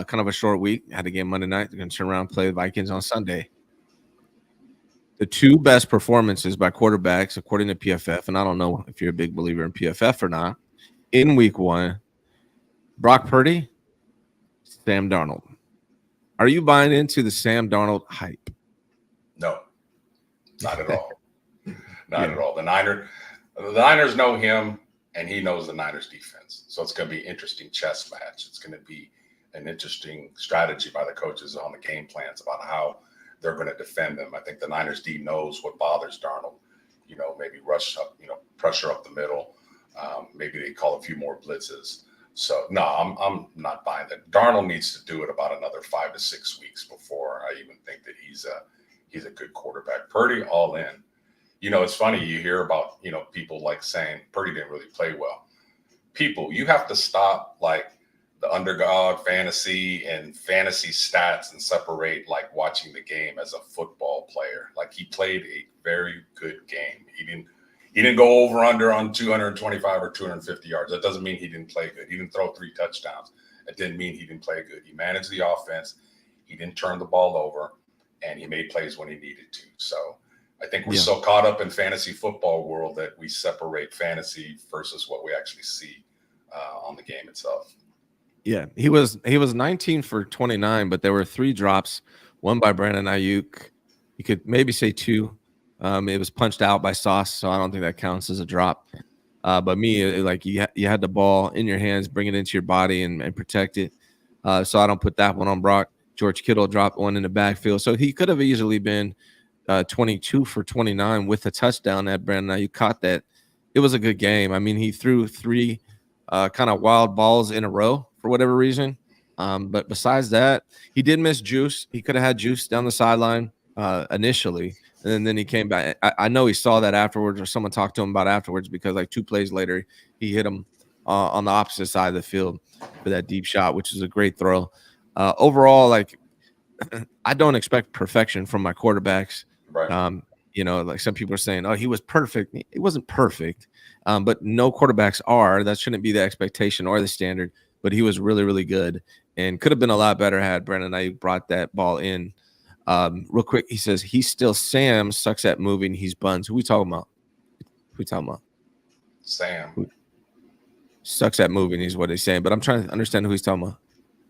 Kind of a short week. Had a game Monday night. They're going to turn around and play the Vikings on Sunday. The two best performances by quarterbacks, according to PFF, and I don't know if you're a big believer in PFF or not, in week 1, Brock Purdy, Sam Darnold. Are you buying into the Sam Darnold hype? No, not at all. Not at all. The Niners know him, and he knows the Niners defense. So it's going to be an interesting chess match. It's going to be an interesting strategy by the coaches on the game plans about how they're going to defend them. I think the Niners D knows what bothers Darnold. Maybe rush up, pressure up the middle. Maybe they call a few more blitzes. So no, I'm not buying that. Darnold needs to do it about another 5 to 6 weeks before I even think that he's a good quarterback. Purdy all in. It's funny, you hear about, people like saying Purdy didn't really play well. People, you have to stop like the underdog fantasy and fantasy stats and separate like watching the game as a football player. Like he played a very good game. He didn't go over under on 225 or 250 yards. That doesn't mean he didn't play good. He didn't throw 3 touchdowns. It didn't mean he didn't play good. He managed the offense. He didn't turn the ball over, and he made plays when he needed to. So I think we're so caught up in fantasy football world that we separate fantasy versus what we actually see on the game itself. Yeah, he was 19 for 29, but there were 3 drops, one by Brandon Ayuk. You could maybe say 2. It was punched out by Sauce, so I don't think that counts as a drop. But you had the ball in your hands, bring it into your body and protect it. So I don't put that one on Brock. George Kittle dropped one in the backfield. So he could have easily been 22 for 29 with a touchdown at Brandon Ayuk. Caught that. It was a good game. I mean, he threw 3 kind of wild balls in a row for whatever reason. But besides that, he did miss Juice. He could have had Juice down the sideline initially. And then he came back. I know he saw that afterwards, or someone talked to him about afterwards, because like 2 plays later, he hit him on the opposite side of the field for that deep shot, which is a great throw. Overall, like I don't expect perfection from my quarterbacks. Right. Like some people are saying, oh, he was perfect. It wasn't perfect, but no quarterbacks are. That shouldn't be the expectation or the standard. But he was really, really good and could have been a lot better had Brandon Ayuk brought that ball in. Real quick, he says he's still Sam, sucks at moving. He's buns. Who we talking about? Sam. Who sucks at moving is what he's saying. But I'm trying to understand who he's talking about.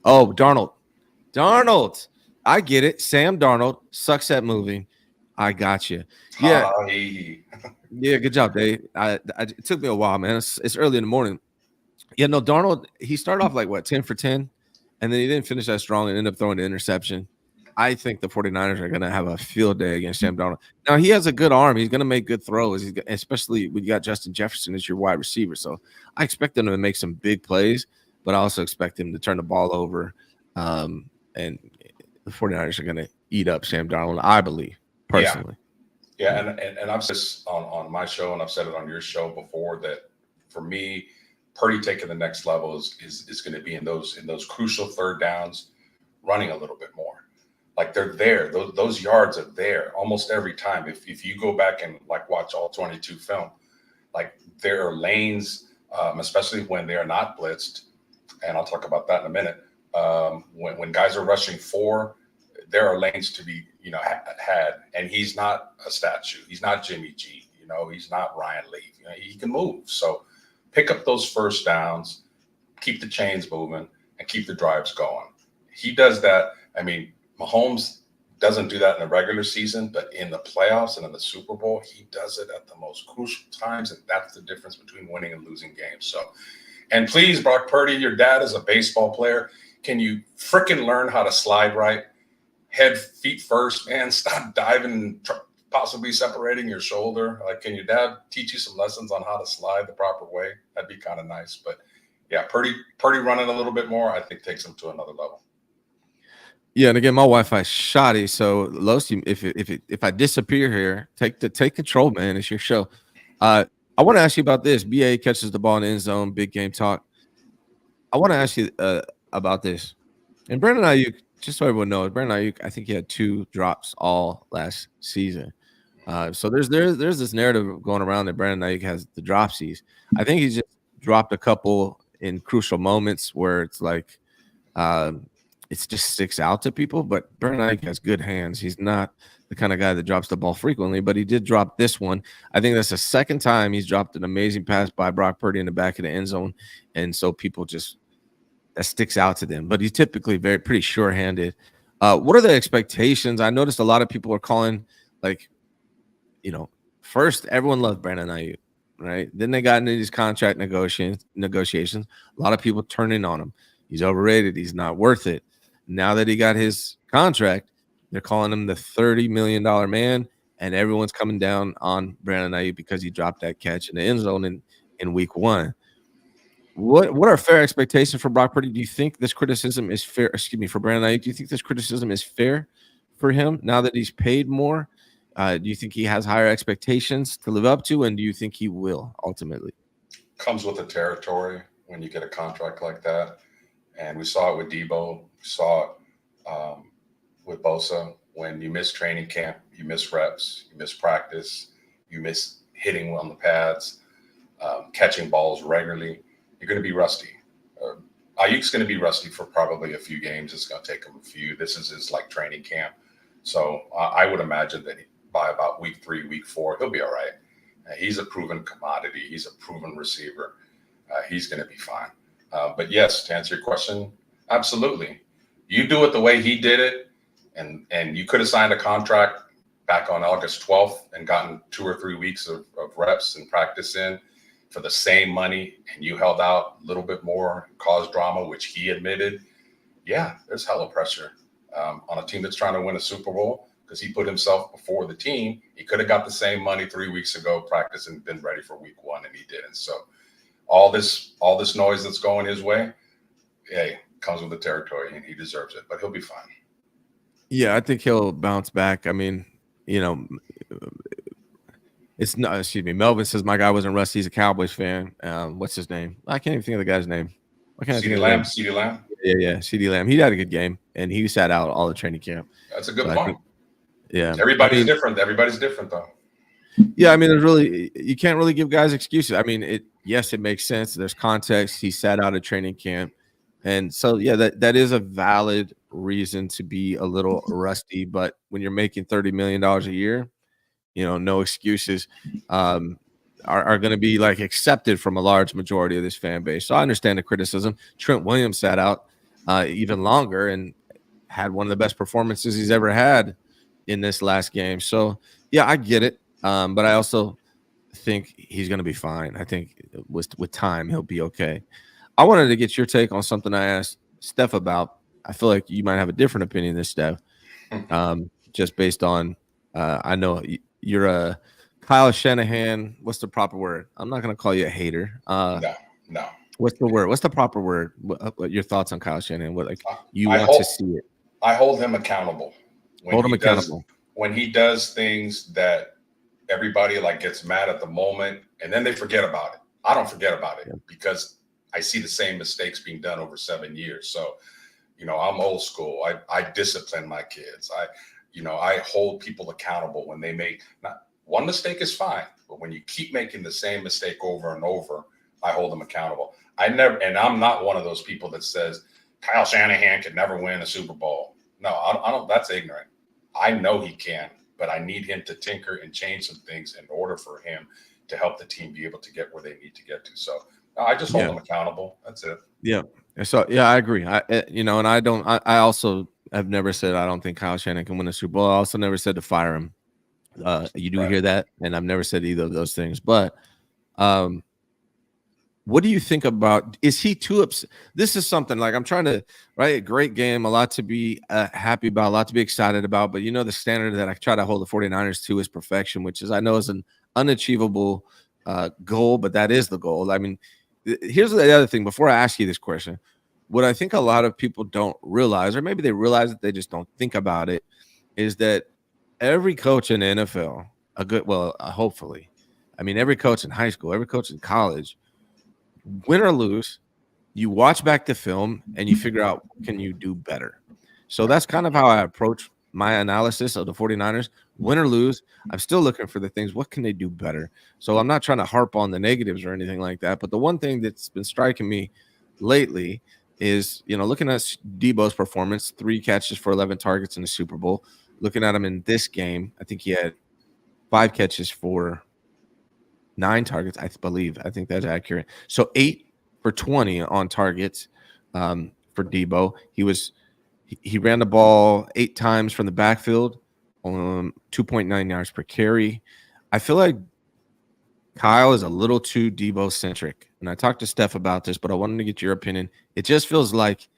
Oh, Darnold. I get it. Sam Darnold sucks at moving. I got you. Yeah. Yeah, good job, Dave. It took me a while, man. It's early in the morning. Yeah, no, Darnold, he started off like 10 for 10, and then he didn't finish that strong and ended up throwing the interception. I think the 49ers are going to have a field day against Sam Darnold. Now, he has a good arm. He's going to make good throws, especially when you got Justin Jefferson as your wide receiver. So I expect him to make some big plays, but I also expect him to turn the ball over. And the 49ers are going to eat up Sam Darnold, I believe, personally. Yeah, and I've said this on my show, and I've said it on your show before, that for me, Purdy taking the next level is going to be in those crucial third downs, running a little bit more. Like they're there, those yards are there almost every time. If you go back and like watch all 22 film, like there are lanes, especially when they are not blitzed, and I'll talk about that in a minute. When guys are rushing 4, there are lanes to be had, and he's not a statue. He's not Jimmy G. He's not Ryan Leaf. He can move. So pick up those first downs, keep the chains moving, and keep the drives going. He does that. I mean, Mahomes doesn't do that in the regular season, but in the playoffs and in the Super Bowl, he does it at the most crucial times, and that's the difference between winning and losing games. So, and please, Brock Purdy, your dad is a baseball player. Can you frickin' learn how to slide right? Head, feet first, man. Stop diving and possibly separating your shoulder. Like, can your dad teach you some lessons on how to slide the proper way? That'd be kind of nice. But yeah, Purdy running a little bit more, I think takes him to another level. Yeah, and again, my Wi-Fi is shoddy. So, Los, if I disappear here, take control, man. It's your show. I want to ask you about this. BA catches the ball in the end zone. Big game talk. I want to ask you about this. And Brandon Ayuk, just so everyone knows, Brandon Ayuk, I think he had 2 drops all last season. So there's this narrative going around that Brandon Ayuk has the dropsies. I think he's just dropped a couple in crucial moments where it's like it just sticks out to people. But Brandon Ayuk has good hands. He's not the kind of guy that drops the ball frequently, but he did drop this one. I think that's the second time he's dropped an amazing pass by Brock Purdy in the back of the end zone, and so people just that sticks out to them. But he's typically pretty sure-handed. What are the expectations? I noticed a lot of people are calling, like, first everyone loved Brandon Ayuk, right? Then they got into these contract negotiations. A lot of people turning on him. He's overrated. He's not worth it. Now that he got his contract, they're calling him the $30 million man, and everyone's coming down on Brandon Ayuk because he dropped that catch in the end zone in week 1. What are fair expectations for Brock Purdy? Do you think this criticism is fair? Excuse me, for Brandon Ayuk, do you think this criticism is fair for him now that he's paid more? Do you think he has higher expectations to live up to, and do you think he will ultimately? Comes with the territory when you get a contract like that, and we saw it with Debo. We saw it with Bosa. When you miss training camp, you miss reps, you miss practice, you miss hitting on the pads, catching balls regularly. You're going to be rusty. Ayuk's going to be rusty for probably a few games. It's going to take him a few. This is his training camp. So I would imagine that by about week 3, week 4, he'll be all right. He's a proven commodity. He's a proven receiver. He's going to be fine. But yes, to answer your question, absolutely. You do it the way he did it, and you could have signed a contract back on August 12th and gotten 2 or 3 weeks of reps and practice in for the same money, and you held out a little bit more, caused drama, which he admitted. Yeah, there's hella pressure on a team that's trying to win a Super Bowl because he put himself before the team. He could have got the same money 3 weeks ago, practiced and been ready for week 1, and he didn't. So all this noise that's going his way, hey, comes with the territory, and he deserves it, but he'll be fine. Yeah, I think he'll bounce back. I mean, it's not, excuse me. Melvin says my guy wasn't rusty. He's a Cowboys fan. What's his name? I can't even think of the guy's name. CeeDee Lamb. CeeDee Lamb. Yeah. CeeDee Lamb. He had a good game, and he sat out all the training camp. That's a good point. Yeah. Everybody's different. Everybody's different, though. Yeah, I mean, you can't really give guys excuses. I mean, yes, it makes sense. There's context. He sat out of training camp. And so, yeah, that is a valid reason to be a little rusty. But when you're making $30 million a year, no excuses are going to be accepted from a large majority of this fan base. So I understand the criticism. Trent Williams sat out even longer and had one of the best performances he's ever had in this last game. So, yeah, I get it. But I also think he's going to be fine. I think with time, he'll be okay. I wanted to get your take on something I asked Steph about. I feel like you might have a different opinion than Steph, just based on I know you're a Kyle Shanahan. What's the proper word? I'm not going to call you a hater. No. What's the word? What's the proper word? What your thoughts on Kyle Shanahan? What you want to see it? I hold him accountable. When he does things that everybody gets mad at the moment, and then they forget about it. I don't forget about it because I see the same mistakes being done over 7 years. So, I'm old school. I discipline my kids. I hold people accountable when they make one mistake is fine, but when you keep making the same mistake over and over, I hold them accountable. I'm not one of those people that says Kyle Shanahan could never win a Super Bowl. No, I don't. That's ignorant. I know he can, but I need him to tinker and change some things in order for him to help the team be able to get where they need to get to. So I just hold them accountable. That's it. Yeah. So yeah, I agree. I also have never said I don't think Kyle Shanahan can win a Super Bowl. I also never said to fire him. You do hear that, and I've never said either of those things. But what do you think about? Is he too upset? This is something I'm trying to a great game, a lot to be happy about, a lot to be excited about. But the standard that I try to hold the 49ers to is perfection, which is I know is an unachievable goal, but that is the goal. I mean, here's the other thing. Before I ask you this question, what I think a lot of people don't realize, or maybe they realize it, they just don't think about it, is that every coach in the NFL, hopefully, I mean, every coach in high school, every coach in college, win or lose, you watch back the film and you figure out, can you do better? So that's kind of how I approach my analysis of the 49ers. Win or lose, I'm still looking for the things. What can they do better? So I'm not trying to harp on the negatives or anything like that. But the one thing that's been striking me lately is, looking at Debo's performance, 3 catches for 11 targets in the Super Bowl. Looking at him in this game, I think he had 5 catches for 9 targets, I believe. I think that's accurate. So 8 for 20 on targets for Debo. He ran the ball 8 times from the backfield, 2.9 yards per carry. I feel like Kyle is a little too Debo centric. And I talked to Steph about this, but I wanted to get your opinion. It just feels like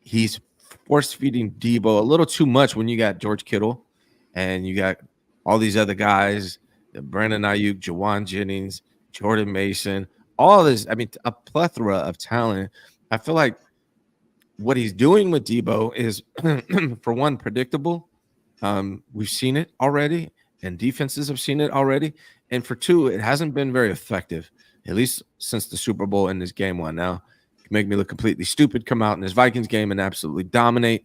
he's force feeding Debo a little too much when you got George Kittle and you got all these other guys, Brandon Ayuk, Jawan Jennings, Jordan Mason, all this. I mean, a plethora of talent. I feel like what he's doing with Debo is, for one, predictable. We've seen it already, and defenses have seen it already. And for two, it hasn't been very effective, at least since the Super Bowl in this game one. Now, it can make me look completely stupid, come out in this Vikings game and absolutely dominate.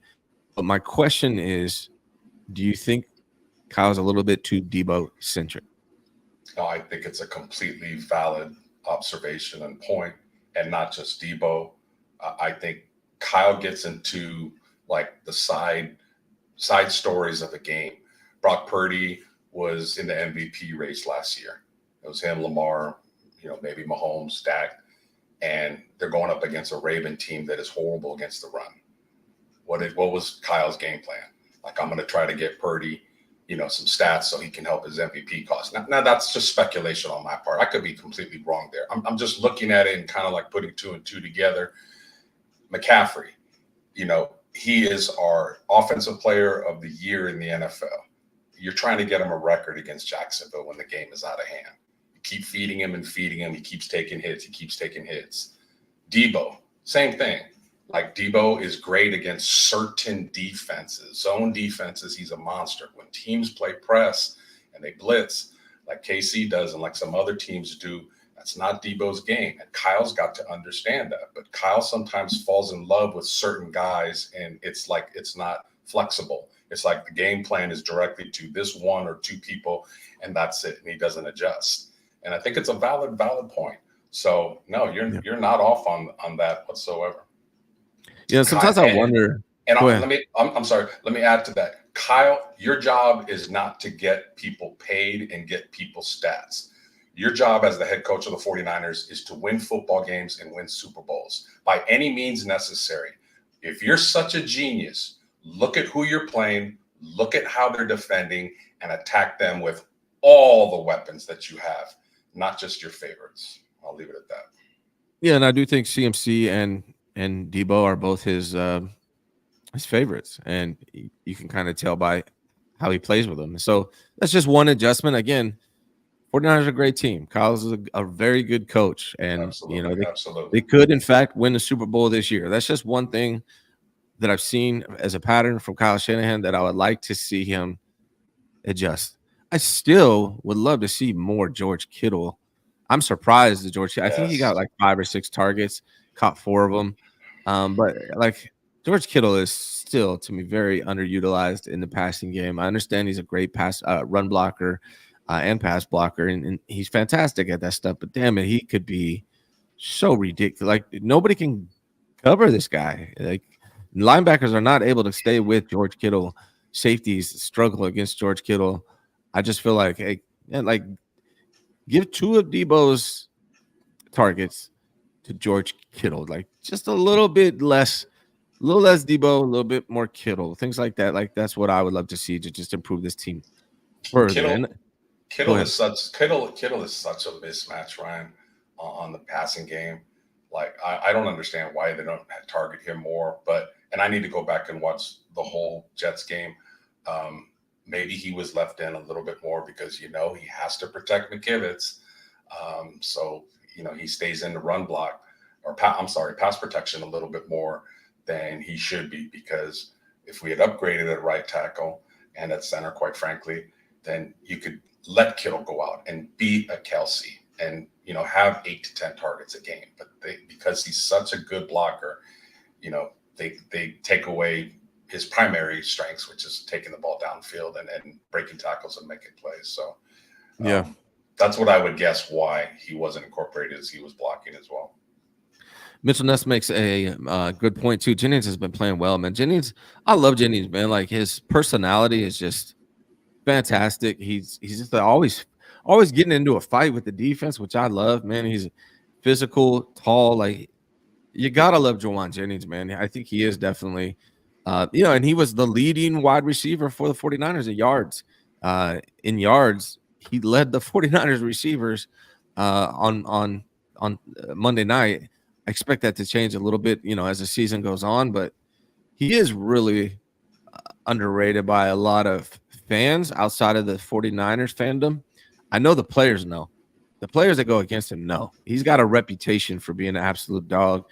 But my question is, do you think Kyle's a little bit too Debo-centric? No, I think it's a completely valid observation and point, and not just Debo. I think Kyle gets into like the side stories of the game. Brock Purdy was in the MVP race last year. It was him, Lamar, maybe Mahomes, Dak, and they're going up against a Raven team that is horrible against the run. What was Kyle's game plan? Like, I'm going to try to get Purdy, some stats so he can help his MVP cost. Now that's just speculation on my part. I could be completely wrong there. I'm just looking at it and kind of like putting 2 and 2 together. McCaffrey, he is our offensive player of the year in the NFL. You're trying to get him a record against Jacksonville when the game is out of hand. You keep feeding him and feeding him. He keeps taking hits. Debo, same thing. Like, Debo is great against certain defenses, zone defenses. He's a monster. When teams play press and they blitz, like KC does and like some other teams do, that's not Debo's game. And Kyle's got to understand that. But Kyle sometimes falls in love with certain guys, and it's like it's not flexible. It's like the game plan is directly to this 1 or 2 people, and that's it. And he doesn't adjust. And I think it's a valid point. So no, you're not off on that whatsoever. Sometimes I wonder. And I'm sorry. Let me add to that. Kyle, your job is not to get people paid and get people stats. Your job as the head coach of the 49ers is to win football games and win Super Bowls by any means necessary. If you're such a genius, look at who you're playing, look at how they're defending, and attack them with all the weapons that you have, not just your favorites. I'll leave it at that. Yeah, and I do think CMC and Debo are both his favorites, and you can kind of tell by how he plays with them. So that's just one adjustment. Again, 49ers are a great team. Kyle's a very good coach, and absolutely. They could, in fact, win the Super Bowl this year. That's just one thing that I've seen as a pattern from Kyle Shanahan that I would like to see him adjust. I still would love to see more George Kittle. I'm surprised that George. I think he got like 5 or 6 targets, caught 4 of them. But like, George Kittle is still, to me, very underutilized in the passing game. I understand he's a great run blocker and pass blocker, and he's fantastic at that stuff. But damn it, he could be so ridiculous. Like, nobody can cover this guy. Like, linebackers are not able to stay with George Kittle. Safeties struggle against George Kittle. I just feel like, hey, like, give 2 of Debo's targets to George Kittle, like just a little less Debo, a little bit more Kittle, things like that. Like, that's what I would love to see to just improve this team further. Kittle is such a mismatch, Ryan, on the passing game. Like, I don't understand why they don't target him more. And I need to go back and watch the whole Jets game. Maybe he was left in a little bit more because he has to protect McKivitz. So he stays in the run block pass protection a little bit more than he should be, because if we had upgraded at right tackle and at center, quite frankly, then you could let Kittle go out and beat a Kelsey and, have 8 to 10 targets a game. But because he's such a good blocker, they take away his primary strengths, which is taking the ball downfield and breaking tackles and making plays. So that's what I would guess why he wasn't incorporated, as he was blocking as well. Mitchell Ness makes a good point too. Jennings has been playing well, man. Jennings, I love Jennings, man. Like his personality is just fantastic. He's just always getting into a fight with the defense, which I love, man. He's physical, tall. Like you gotta love Jawan Jennings, man. I think he is definitely, and he was the leading wide receiver for the 49ers in yards. In yards, he led the 49ers receivers on Monday night. I expect that to change a little bit, as the season goes on, but he is really underrated by a lot of fans outside of the 49ers fandom. I know the players know. The players that go against him know. He's got a reputation for being an absolute dog.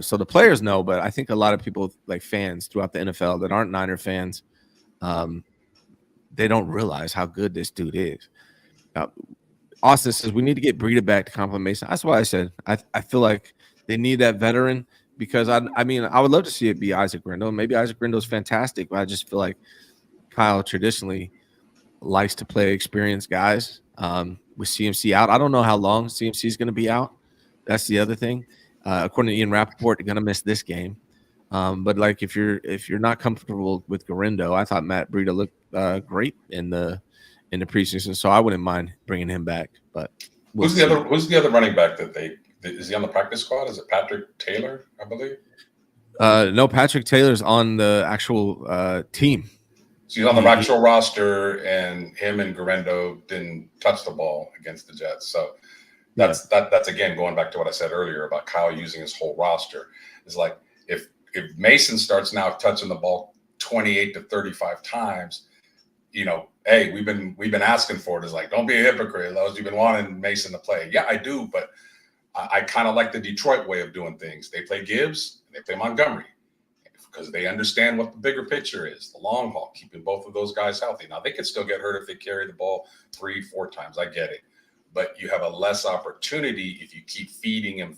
So the players know, but I think a lot of people, like fans throughout the NFL that aren't Niner fans, they don't realize how good this dude is. Austin says we need to get Breida back to compliment Mason. That's why I said I feel like they need that veteran because I mean I would love to see it be Isaac Grindle. Maybe Isaac Grindle is fantastic, but I just feel like Kyle traditionally likes to play experienced guys. With CMC out, I don't know how long CMC is going to be out. That's the other thing. According to Ian Rappaport, they're going to miss this game. But like if you're not comfortable with Garindo, I thought Matt Breida looked great in the preseason, so I wouldn't mind bringing him back. But who's the other running back is he on the practice squad? Is it Patrick Taylor, I believe? No, Patrick Taylor's on the actual team. So he's on the actual roster, and him and Garindo didn't touch the ball against the Jets. So that's again going back to what I said earlier about Kyle using his whole roster. It's like if Mason starts now touching the ball 28 to 35 times, hey, we've been asking for it. It's like, don't be a hypocrite. You've been wanting Mason to play. Yeah, I do, but I kind of like the Detroit way of doing things. They play Gibbs and they play Montgomery because they understand what the bigger picture is, the long haul, keeping both of those guys healthy. Now, they could still get hurt if they carry the ball 3-4 times. I get it. But you have a less opportunity if you keep feeding him.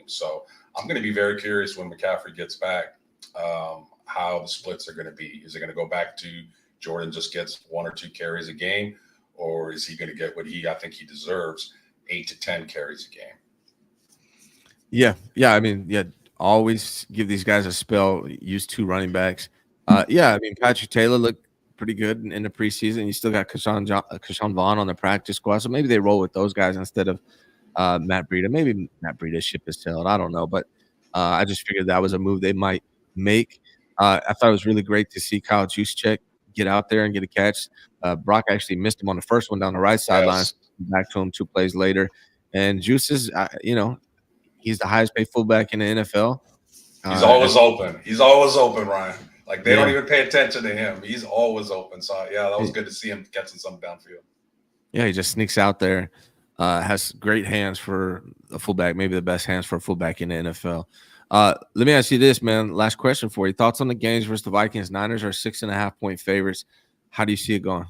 So I'm going to be very curious when McCaffrey gets back how the splits are going to be. Is it going to go back to Jordan just gets 1 or 2 carries a game, or is he going to get what I think he deserves, 8 to 10 carries a game? Yeah. I mean, always give these guys a spell. Use 2 running backs. I mean, Patrick Taylor looked pretty good in the preseason. You still got Keyshawn Vaughn on the practice squad, so maybe they roll with those guys instead of Matt Breida. Maybe Matt Breida's ship is sailed. I don't know, but I just figured that was a move they might make. I thought it was really great to see Kyle Juszczyk get out there and get a catch. Brock actually missed him on the first one down the right sideline. Back to him 2 plays later, and Juice is, he's the highest paid fullback in the NFL. He's always open. He's always open, Ryan. Like they don't even pay attention to him. He's always open. So that was good to see him catching something downfield. Yeah, he just sneaks out there. Has great hands for a fullback, maybe the best hands for a fullback in the NFL. Let me ask you this, man. Last question for you. Thoughts on the games versus the Vikings? Niners are 6.5-point favorites. How do you see it going?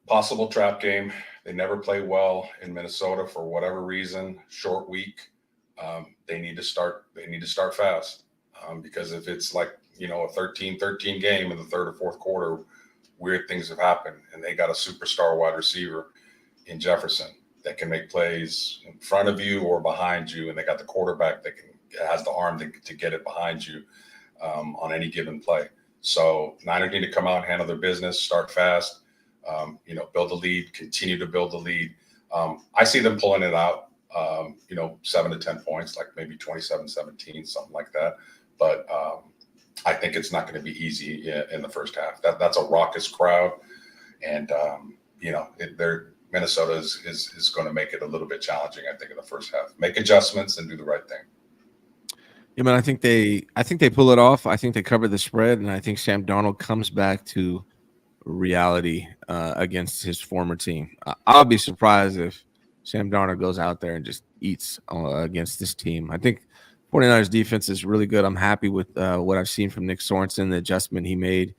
Possible trap game. They never play well in Minnesota for whatever reason. Short week. They need to start. They need to start fast because if it's like a 13-13 game in the third or fourth quarter, weird things have happened, and they got a superstar wide receiver in Jefferson that can make plays in front of you or behind you, and they got the quarterback that has the arm to get it behind you on any given play. So Niners need to come out and handle their business, start fast, build the lead, continue to build the lead. I see them pulling it out, 7 to 10 points, like maybe 27-17, something like that. But I think it's not going to be easy in the first half. That's a raucous crowd, and Minnesota is going to make it a little bit challenging, I think, in the first half. Make adjustments and do the right thing. Yeah, man, I think they pull it off. I think they cover the spread, and I think Sam Darnold comes back to reality against his former team. I'll be surprised if Sam Darnold goes out there and just eats against this team. I think 49ers defense is really good. I'm happy with what I've seen from Nick Sorensen, the adjustment he made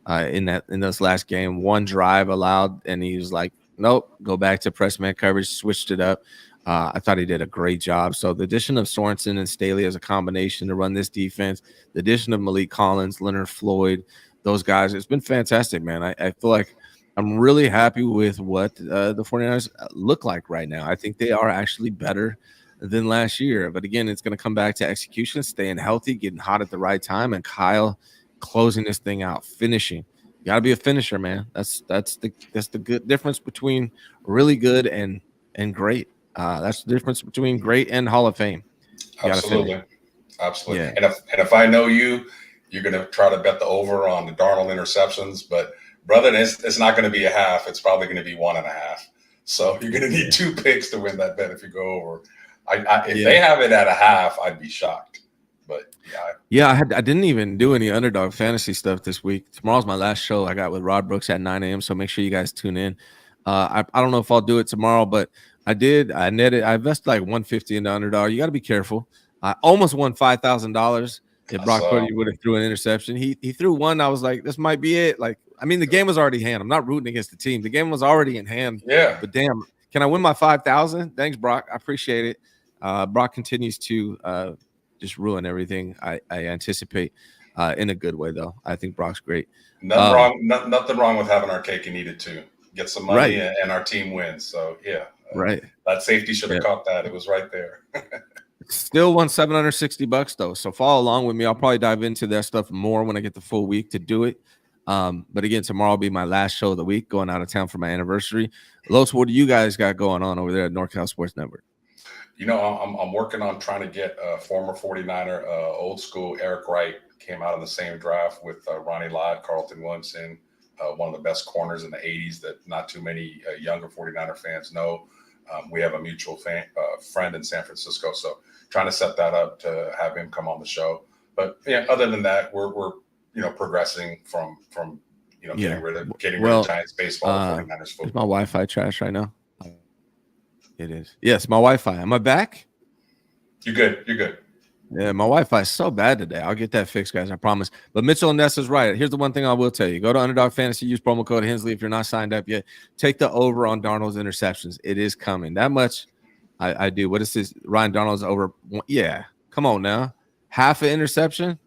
in this last game. One drive allowed, and he was like, nope, go back to press man coverage, switched it up. I thought he did a great job. So the addition of Sorensen and Staley as a combination to run this defense, the addition of Malik Collins, Leonard Floyd, those guys, it's been fantastic, man. I feel like I'm really happy with what the 49ers look like right now. I think they are actually better than last year. But again, it's going to come back to execution, staying healthy, getting hot at the right time, and Kyle closing this thing out, finishing. You got to be a finisher, man. That's the good difference between really good and great. That's the difference between great and Hall of Fame. Absolutely. Yeah. And if I know you, you're going to try to bet the over on the Darnold interceptions, but brother, it's not going to be a half. It's probably going to be 1.5. So you're going to need 2 picks to win that bet if you go over. If they have it at a half, I'd be shocked. But I didn't even do any underdog fantasy stuff this week. Tomorrow's my last show I got with Rod Brooks at 9 a.m. So make sure you guys tune in. I don't know if I'll do it tomorrow, but I invested like 150 into underdog. You got to be careful. I almost won $5,000 if Brock Purdy would have threw an interception. He threw one. I was like, this might be it. Like, I mean, the game was already in hand. I'm not rooting against the team. The game was already in hand. Yeah. But damn, can I win my 5,000? Thanks, Brock. I appreciate it. Brock continues to just ruin everything I anticipate in a good way, though. I think Brock's great. Nothing wrong with having our cake and eat it too. Get some money and our team wins. So right. That safety should have caught that. It was right there. Still won $760 though. So follow along with me. I'll probably dive into that stuff more when I get the full week to do it. But again, tomorrow will be my last show of the week, going out of town for my anniversary. Los, what do you guys got going on over there at NorCal Sports Network? I'm working on trying to get a former 49er, old school Eric Wright, came out in the same draft with Ronnie Lott, Carlton Williamson, one of the best corners in the 80s that not too many younger 49er fans know. We have a mutual friend in San Francisco, so trying to set that up to have him come on the show. But other than that, we're progressing from getting rid of Giants baseball, 49ers football. Is my Wi-Fi trash right now? It is. Yes, my Wi-Fi. Am I back? You're good. Yeah, my Wi-Fi is so bad today. I'll get that fixed, guys. I promise. But Mitchell and Ness is right. Here's the one thing I will tell you. Go to Underdog Fantasy. Use promo code Hensley if you're not signed up yet. Take the over on Darnold's interceptions. It is coming. That much I do. What is this? Ryan Darnold's over. Yeah. Come on now. Half an interception?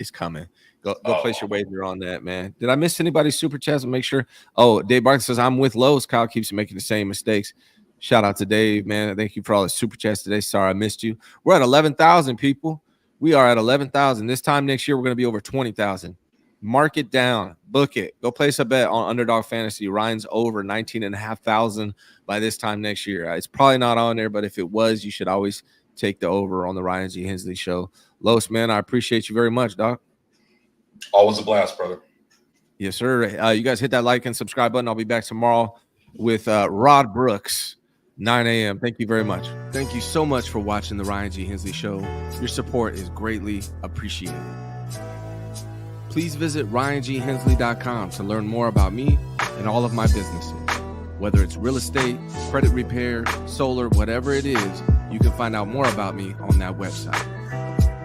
It's coming. Go place your wager on that, man. Did I miss anybody's super chats? Make sure. Oh, Dave Barton says, I'm with Lowe's. Kyle keeps making the same mistakes. Shout out to Dave, man. Thank you for all the super chats today. Sorry I missed you. We're at 11,000 people. We are at 11,000. This time next year, we're going to be over 20,000. Mark it down. Book it. Go place a bet on Underdog Fantasy. Ryan's over 19,500 by this time next year. It's probably not on there, but if it was, you should always take the over on the Ryan G. Hensley show. Los, man, I appreciate you very much, Doc. Always a blast, brother. Yes, sir. You guys hit that like and subscribe button. I'll be back tomorrow with Rod Brooks, 9 a.m. Thank you very much. Thank you so much for watching the Ryan G. Hensley Show. Your support is greatly appreciated. Please visit RyanGHensley.com to learn more about me and all of my businesses. Whether it's real estate, credit repair, solar, whatever it is, you can find out more about me on that website.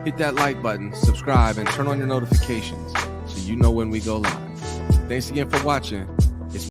Hit that like button, subscribe, and turn on your notifications so you know when we go live. Thanks again for watching.